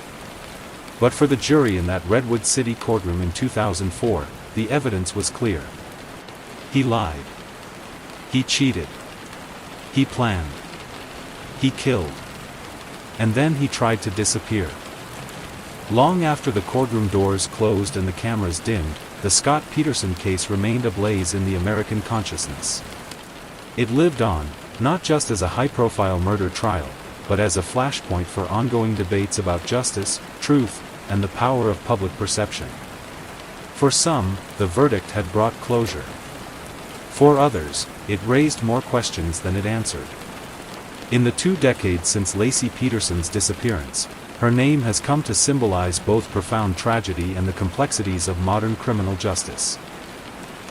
But for the jury in that Redwood City courtroom in 2004, the evidence was clear. He lied. He cheated. He planned. He killed. And then he tried to disappear. Long after the courtroom doors closed and the cameras dimmed, the Scott Peterson case remained ablaze in the American consciousness. It lived on, not just as a high-profile murder trial, but as a flashpoint for ongoing debates about justice, truth, and the power of public perception. For some, the verdict had brought closure. For others, it raised more questions than it answered. In the 2 decades since Laci Peterson's disappearance, her name has come to symbolize both profound tragedy and the complexities of modern criminal justice.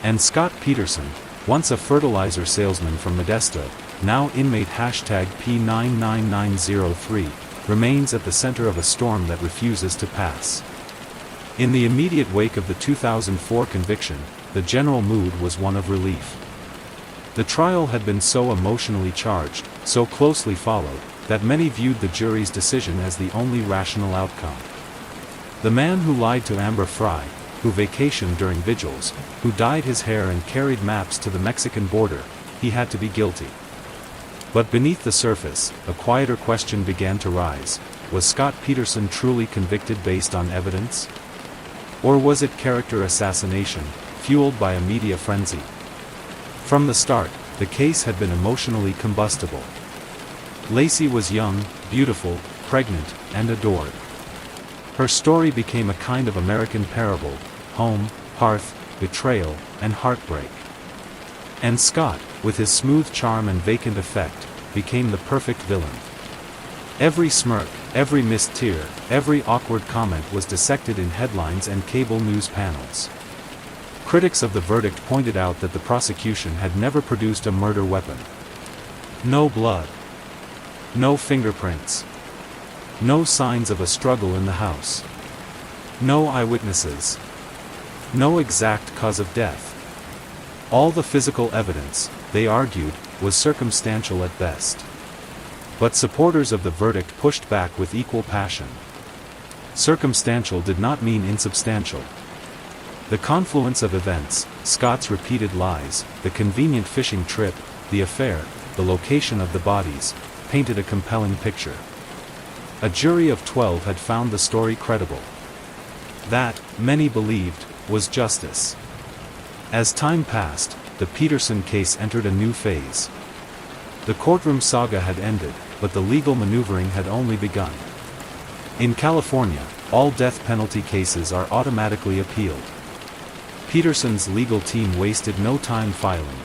And Scott Peterson, once a fertilizer salesman from Modesto, now inmate #P99903, remains at the center of a storm that refuses to pass. In the immediate wake of the 2004 conviction, the general mood was one of relief. The trial had been so emotionally charged, so closely followed, that many viewed the jury's decision as the only rational outcome. The man who lied to Amber Fry, who vacationed during vigils, who dyed his hair and carried maps to the Mexican border, he had to be guilty. But beneath the surface, a quieter question began to rise. Was Scott Peterson truly convicted based on evidence? Or was it character assassination, fueled by a media frenzy? From the start, the case had been emotionally combustible. Laci was young, beautiful, pregnant, and adored. Her story became a kind of American parable: home, hearth, betrayal, and heartbreak. And Scott, with his smooth charm and vacant effect, became the perfect villain. Every smirk, every missed tear, every awkward comment was dissected in headlines and cable news panels. Critics of the verdict pointed out that the prosecution had never produced a murder weapon. No blood. No fingerprints. No signs of a struggle in the house. No eyewitnesses. No exact cause of death. All the physical evidence, they argued, was circumstantial at best. But supporters of the verdict pushed back with equal passion. Circumstantial did not mean insubstantial. The confluence of events, Scott's repeated lies, the convenient fishing trip, the affair, the location of the bodies, painted a compelling picture. A jury of 12 had found the story credible. That, many believed, was justice. As time passed, the Peterson case entered a new phase. The courtroom saga had ended, but the legal maneuvering had only begun. In California, all death penalty cases are automatically appealed. Peterson's legal team wasted no time filing.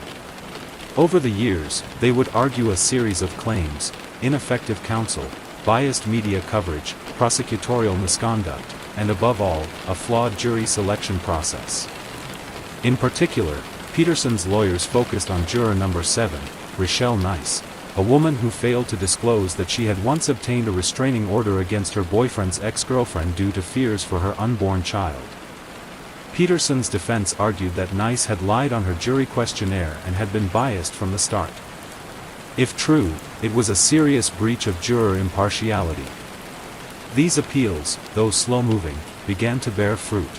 Over the years, they would argue a series of claims: ineffective counsel, biased media coverage, prosecutorial misconduct, and above all, a flawed jury selection process. In particular, Peterson's lawyers focused on juror number 7, Richelle Nice, a woman who failed to disclose that she had once obtained a restraining order against her boyfriend's ex-girlfriend due to fears for her unborn child. Peterson's defense argued that Nice had lied on her jury questionnaire and had been biased from the start. If true, it was a serious breach of juror impartiality. These appeals, though slow-moving, began to bear fruit.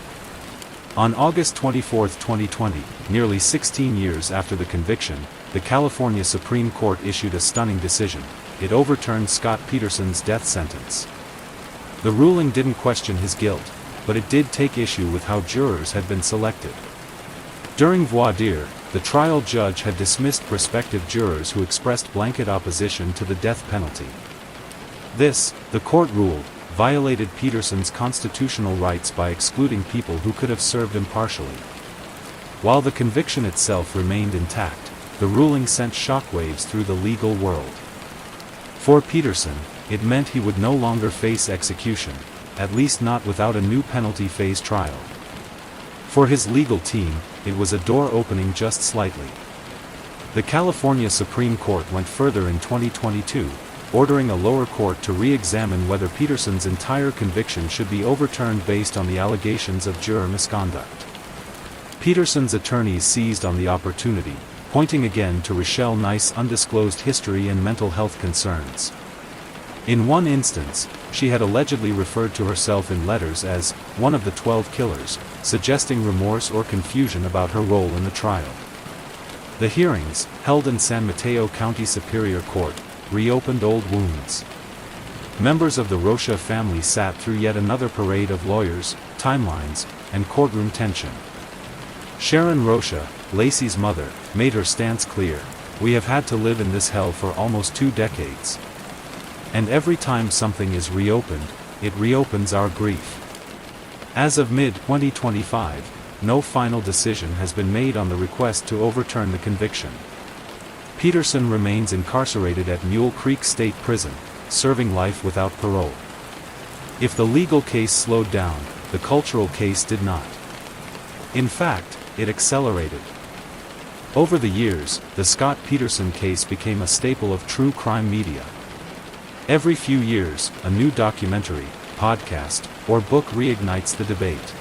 On August 24, 2020, nearly 16 years after the conviction, the California Supreme Court issued a stunning decision. It overturned Scott Peterson's death sentence. The ruling didn't question his guilt, but it did take issue with how jurors had been selected. During voir dire, the trial judge had dismissed prospective jurors who expressed blanket opposition to the death penalty. This, the court ruled, violated Peterson's constitutional rights by excluding people who could have served impartially. While the conviction itself remained intact, the ruling sent shockwaves through the legal world. For Peterson, it meant he would no longer face execution, at least not without a new penalty phase trial. For his legal team, it was a door opening just slightly. The California Supreme Court went further in 2022, ordering a lower court to re-examine whether Peterson's entire conviction should be overturned based on the allegations of juror misconduct. Peterson's attorneys seized on the opportunity, pointing again to Richelle Nice's undisclosed history and mental health concerns. In one instance, she had allegedly referred to herself in letters as one of the 12 killers, suggesting remorse or confusion about her role in the trial. The hearings, held in San Mateo County Superior Court, reopened old wounds. Members of the Rocha family sat through yet another parade of lawyers, timelines, and courtroom tension. Sharon Rocha, Laci's mother, made her stance clear: "We have had to live in this hell for almost 2 decades. And every time something is reopened, it reopens our grief." As of mid-2025, no final decision has been made on the request to overturn the conviction. Peterson remains incarcerated at Mule Creek State Prison, serving life without parole. If the legal case slowed down, the cultural case did not. In fact, it accelerated. Over the years, the Scott Peterson case became a staple of true crime media. Every few years, a new documentary, podcast, or book reignites the debate.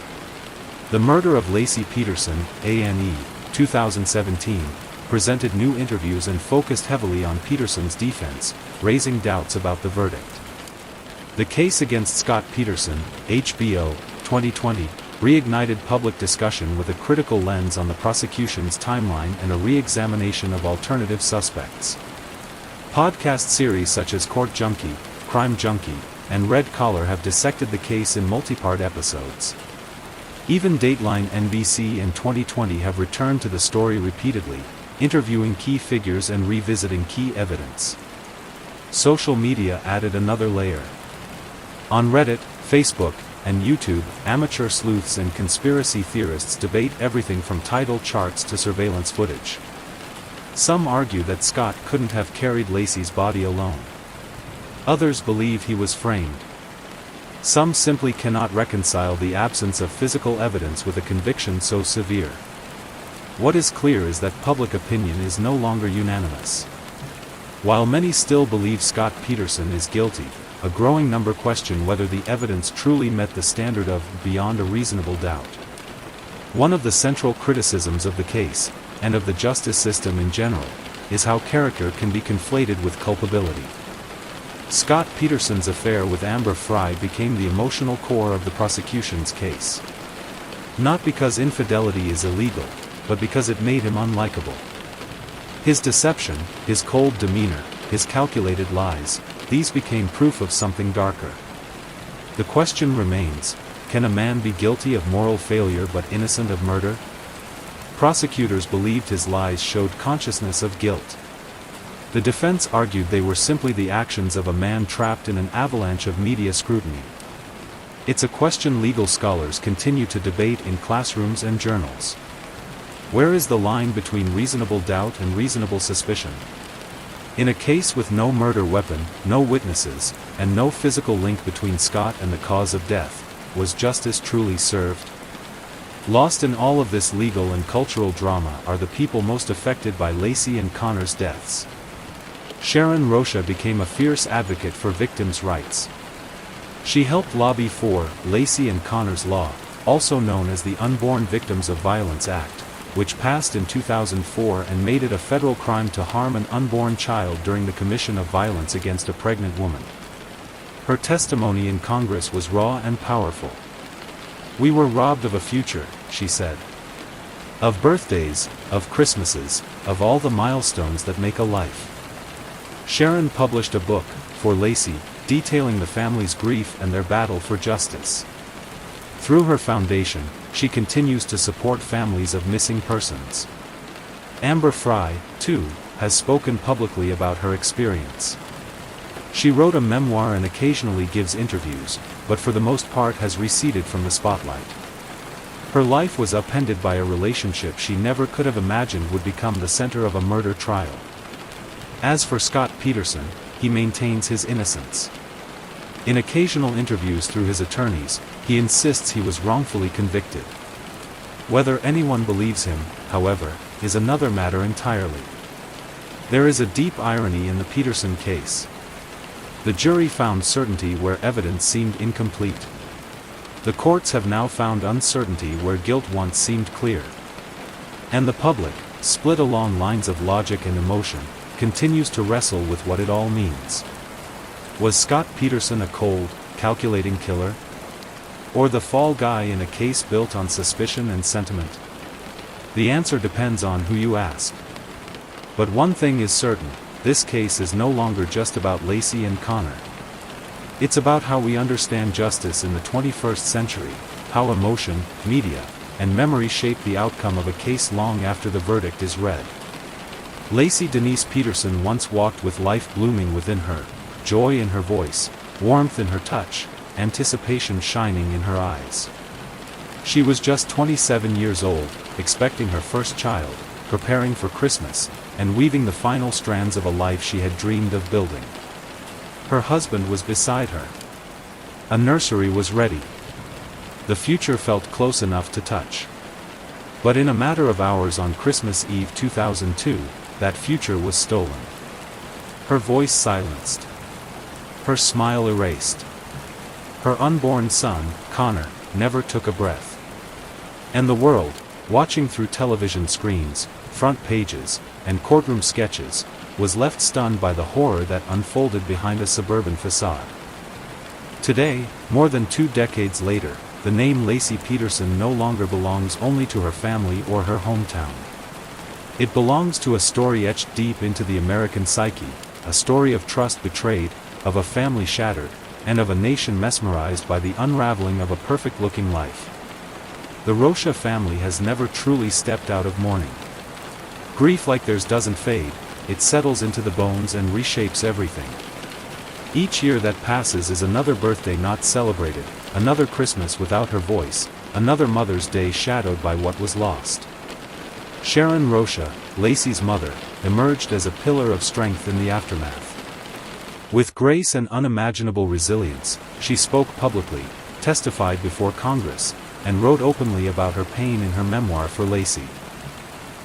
The Murder of Laci Peterson, A&E, 2017, presented new interviews and focused heavily on Peterson's defense, raising doubts about the verdict. The case against Scott Peterson, HBO, 2020, reignited public discussion with a critical lens on the prosecution's timeline and a re-examination of alternative suspects. Podcast series such as Court Junkie, Crime Junkie, and Red Collar have dissected the case in multi-part episodes. Even Dateline NBC and 2020 have returned to the story repeatedly, interviewing key figures and revisiting key evidence. Social media added another layer. On Reddit, Facebook, and YouTube, amateur sleuths and conspiracy theorists debate everything from title charts to surveillance footage. Some argue that Scott couldn't have carried Laci's body alone. Others believe he was framed. Some simply cannot reconcile the absence of physical evidence with a conviction so severe. What is clear is that public opinion is no longer unanimous. While many still believe Scott Peterson is guilty, a growing number question whether the evidence truly met the standard of beyond a reasonable doubt. One of the central criticisms of the case, and of the justice system in general, is how character can be conflated with culpability. Scott Peterson's affair with Amber Fry became the emotional core of the prosecution's case. Not because infidelity is illegal, but because it made him unlikable. His deception, his cold demeanor, his calculated lies, these became proof of something darker. The question remains, can a man be guilty of moral failure but innocent of murder? Prosecutors believed his lies showed consciousness of guilt. The defense argued they were simply the actions of a man trapped in an avalanche of media scrutiny. It's a question legal scholars continue to debate in classrooms and journals. Where is the line between reasonable doubt and reasonable suspicion? In a case with no murder weapon, no witnesses, and no physical link between Scott and the cause of death, was justice truly served? Lost in all of this legal and cultural drama are the people most affected by Laci and Connor's deaths. Sharon Rocha became a fierce advocate for victims' rights. She helped lobby for Laci and Connor's Law, also known as the Unborn Victims of Violence Act, which passed in 2004 and made it a federal crime to harm an unborn child during the commission of violence against a pregnant woman. Her testimony in Congress was raw and powerful. "We were robbed of a future," she said. "Of birthdays, of Christmases, of all the milestones that make a life." Sharon published a book, For Laci, detailing the family's grief and their battle for justice. Through her foundation, she continues to support families of missing persons. Amber Fry, too, has spoken publicly about her experience. She wrote a memoir and occasionally gives interviews, but for the most part has receded from the spotlight. Her life was upended by a relationship she never could have imagined would become the center of a murder trial. As for Scott Peterson, he maintains his innocence. In occasional interviews through his attorneys, he insists he was wrongfully convicted. Whether anyone believes him, however, is another matter entirely. There is a deep irony in the Peterson case. The jury found certainty where evidence seemed incomplete. The courts have now found uncertainty where guilt once seemed clear. And the public, split along lines of logic and emotion, continues to wrestle with what it all means. Was Scott Peterson a cold, calculating killer? Or the fall guy in a case built on suspicion and sentiment? The answer depends on who you ask. But one thing is certain, this case is no longer just about Laci and Connor. It's about how we understand justice in the 21st century, how emotion, media, and memory shape the outcome of a case long after the verdict is read. Laci Denise Peterson once walked with life blooming within her, joy in her voice, warmth in her touch, anticipation shining in her eyes. She was just 27 years old, expecting her first child, preparing for Christmas, and weaving the final strands of a life she had dreamed of building. Her husband was beside her. A nursery was ready. The future felt close enough to touch. But in a matter of hours on Christmas Eve 2002, that future was stolen. Her voice silenced. Her smile erased. Her unborn son, Connor, never took a breath. And the world, watching through television screens, front pages, and courtroom sketches, was left stunned by the horror that unfolded behind a suburban facade. Today, more than 2 decades later, the name Laci Peterson no longer belongs only to her family or her hometown. It belongs to a story etched deep into the American psyche, a story of trust betrayed, of a family shattered, and of a nation mesmerized by the unraveling of a perfect-looking life. The Rocha family has never truly stepped out of mourning. Grief like theirs doesn't fade, it settles into the bones and reshapes everything. Each year that passes is another birthday not celebrated, another Christmas without her voice, another Mother's Day shadowed by what was lost. Sharon Rocha, Laci's mother, emerged as a pillar of strength in the aftermath. With grace and unimaginable resilience, she spoke publicly, testified before Congress, and wrote openly about her pain in her memoir for Laci.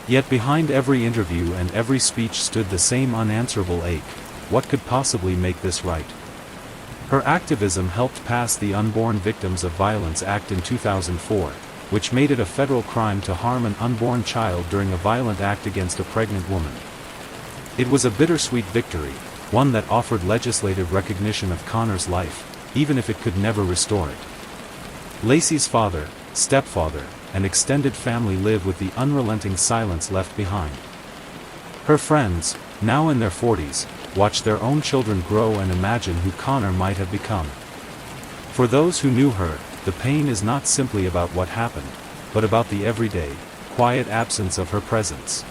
Yet behind every interview and every speech stood the same unanswerable ache: what could possibly make this right? Her activism helped pass the Unborn Victims of Violence Act in 2004, which made it a federal crime to harm an unborn child during a violent act against a pregnant woman. It was a bittersweet victory, one that offered legislative recognition of Connor's life, even if it could never restore it. Laci's father, stepfather, and extended family live with the unrelenting silence left behind. Her friends, now in their 40s, watch their own children grow and imagine who Connor might have become. For those who knew her, the pain is not simply about what happened, but about the everyday, quiet absence of her presence.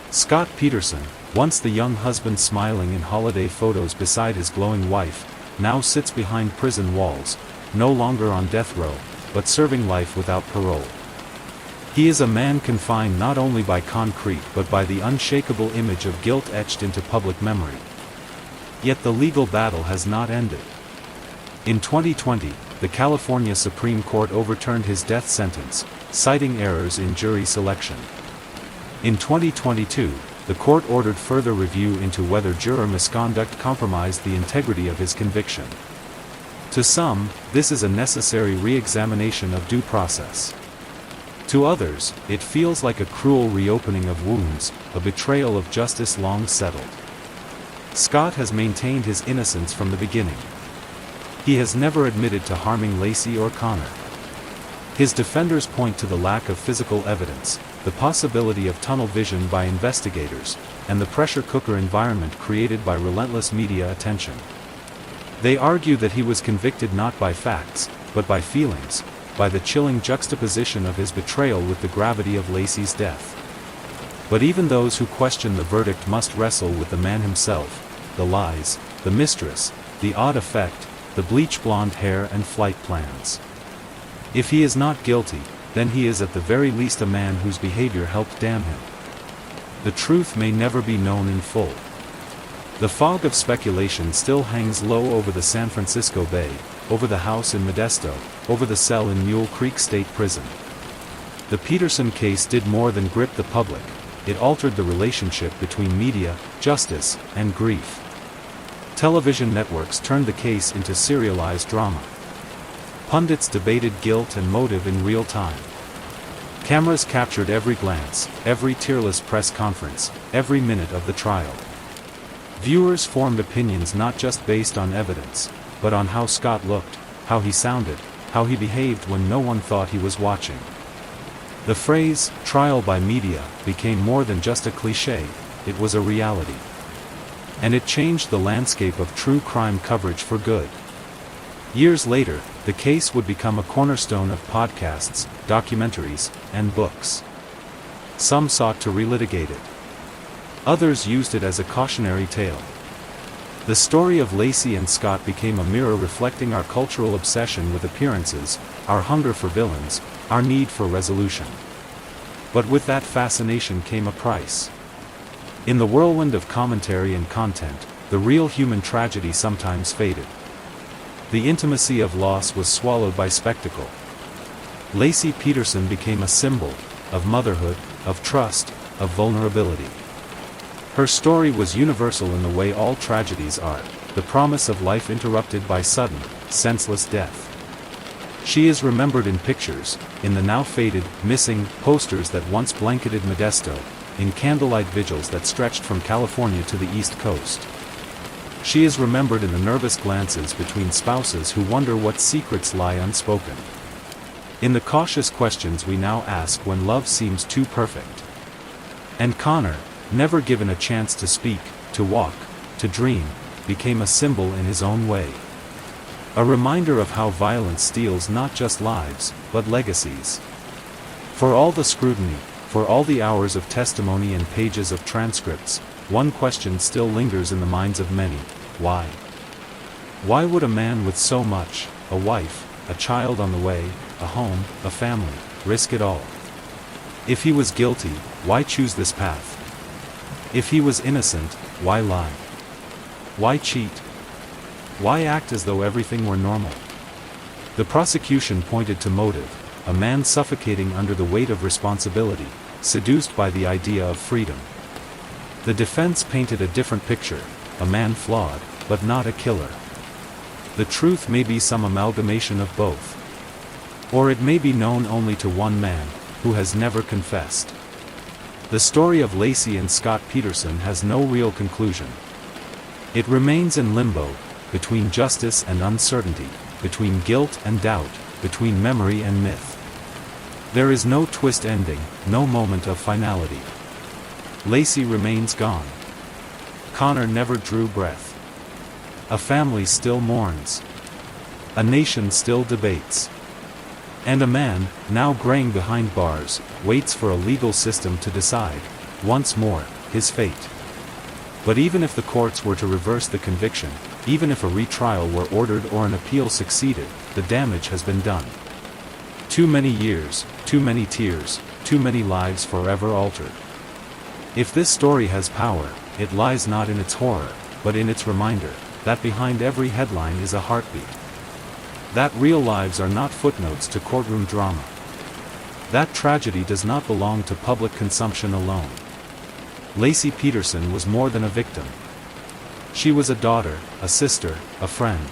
Scott Peterson, once the young husband smiling in holiday photos beside his glowing wife, now sits behind prison walls, no longer on death row, but serving life without parole. He is a man confined not only by concrete but by the unshakable image of guilt etched into public memory. Yet the legal battle has not ended. In 2020, the California Supreme Court overturned his death sentence, citing errors in jury selection. In 2022, the court ordered further review into whether juror misconduct compromised the integrity of his conviction. To some, this is a necessary re-examination of due process. To others, it feels like a cruel reopening of wounds, a betrayal of justice long settled. Scott has maintained his innocence from the beginning. He has never admitted to harming Laci or Connor. His defenders point to the lack of physical evidence, the possibility of tunnel vision by investigators, and the pressure cooker environment created by relentless media attention. They argue that he was convicted not by facts, but by feelings, by the chilling juxtaposition of his betrayal with the gravity of Laci's death. But even those who question the verdict must wrestle with the man himself, the lies, the mistress, the odd effect, the bleach blonde hair and flight plans. If he is not guilty, then he is at the very least a man whose behavior helped damn him. The truth may never be known in full. The fog of speculation still hangs low over the San Francisco Bay, over the house in Modesto, over the cell in Mule Creek State Prison. The Peterson case did more than grip the public, it altered the relationship between media, justice, and grief. Television networks turned the case into serialized drama. Pundits debated guilt and motive in real time. Cameras captured every glance, every tearless press conference, every minute of the trial. Viewers formed opinions not just based on evidence, but on how Scott looked, how he sounded, how he behaved when no one thought he was watching. The phrase, "trial by media," became more than just a cliché, it was a reality. And it changed the landscape of true crime coverage for good. Years later, the case would become a cornerstone of podcasts, documentaries, and books. Some sought to relitigate it. Others used it as a cautionary tale. The story of Laci and Scott became a mirror reflecting our cultural obsession with appearances, our hunger for villains, our need for resolution. But with that fascination came a price. In the whirlwind of commentary and content, the real human tragedy sometimes faded. The intimacy of loss was swallowed by spectacle. Laci Peterson became a symbol of motherhood, of trust, of vulnerability. Her story was universal in the way all tragedies are, the promise of life interrupted by sudden, senseless death. She is remembered in pictures, in the now faded, missing posters that once blanketed Modesto, in candlelight vigils that stretched from California to the East Coast. She is remembered in the nervous glances between spouses who wonder what secrets lie unspoken. In the cautious questions we now ask when love seems too perfect. And Connor, never given a chance to speak, to walk, to dream, became a symbol in his own way. A reminder of how violence steals not just lives, but legacies. For all the scrutiny, for all the hours of testimony and pages of transcripts, one question still lingers in the minds of many: why? Why would a man with so much, a wife, a child on the way, a home, a family, risk it all? If he was guilty, why choose this path? If he was innocent, why lie? Why cheat? Why act as though everything were normal? The prosecution pointed to motive, a man suffocating under the weight of responsibility, seduced by the idea of freedom. The defense painted a different picture, a man flawed, but not a killer. The truth may be some amalgamation of both. Or it may be known only to one man, who has never confessed. The story of Laci and Scott Peterson has no real conclusion. It remains in limbo, between justice and uncertainty, between guilt and doubt, between memory and myth. There is no twist ending, no moment of finality. Laci remains gone. Connor never drew breath. A family still mourns. A nation still debates. And a man, now graying behind bars, waits for a legal system to decide, once more, his fate. But even if the courts were to reverse the conviction, even if a retrial were ordered or an appeal succeeded, the damage has been done. Too many years, too many tears, too many lives forever altered. If this story has power, it lies not in its horror, but in its reminder, that behind every headline is a heartbeat. That real lives are not footnotes to courtroom drama. That tragedy does not belong to public consumption alone. Laci Peterson was more than a victim. She was a daughter, a sister, a friend.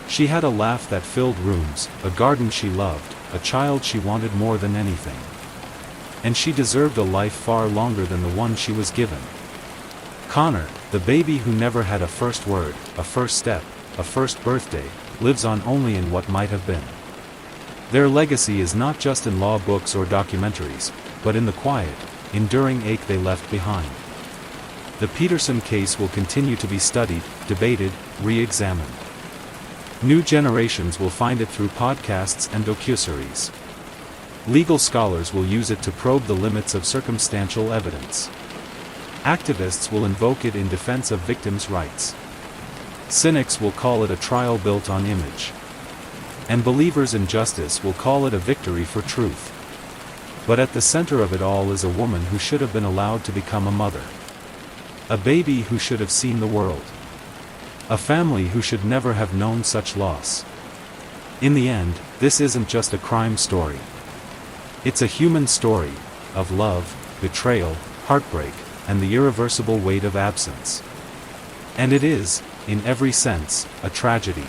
She had a laugh that filled rooms, a garden she loved, a child she wanted more than anything. And she deserved a life far longer than the one she was given. Connor, the baby who never had a first word, a first step, a first birthday, lives on only in what might have been. Their legacy is not just in law books or documentaries, but in the quiet, enduring ache they left behind. The Peterson case will continue to be studied, debated, re-examined. New generations will find it through podcasts and docuseries. Legal scholars will use it to probe the limits of circumstantial evidence. Activists will invoke it in defense of victims' rights. Cynics will call it a trial built on image. And believers in justice will call it a victory for truth. But at the center of it all is a woman who should have been allowed to become a mother. A baby who should have seen the world. A family who should never have known such loss. In the end, this isn't just a crime story. It's a human story, of love, betrayal, heartbreak, and the irreversible weight of absence. And it is, in every sense, a tragedy.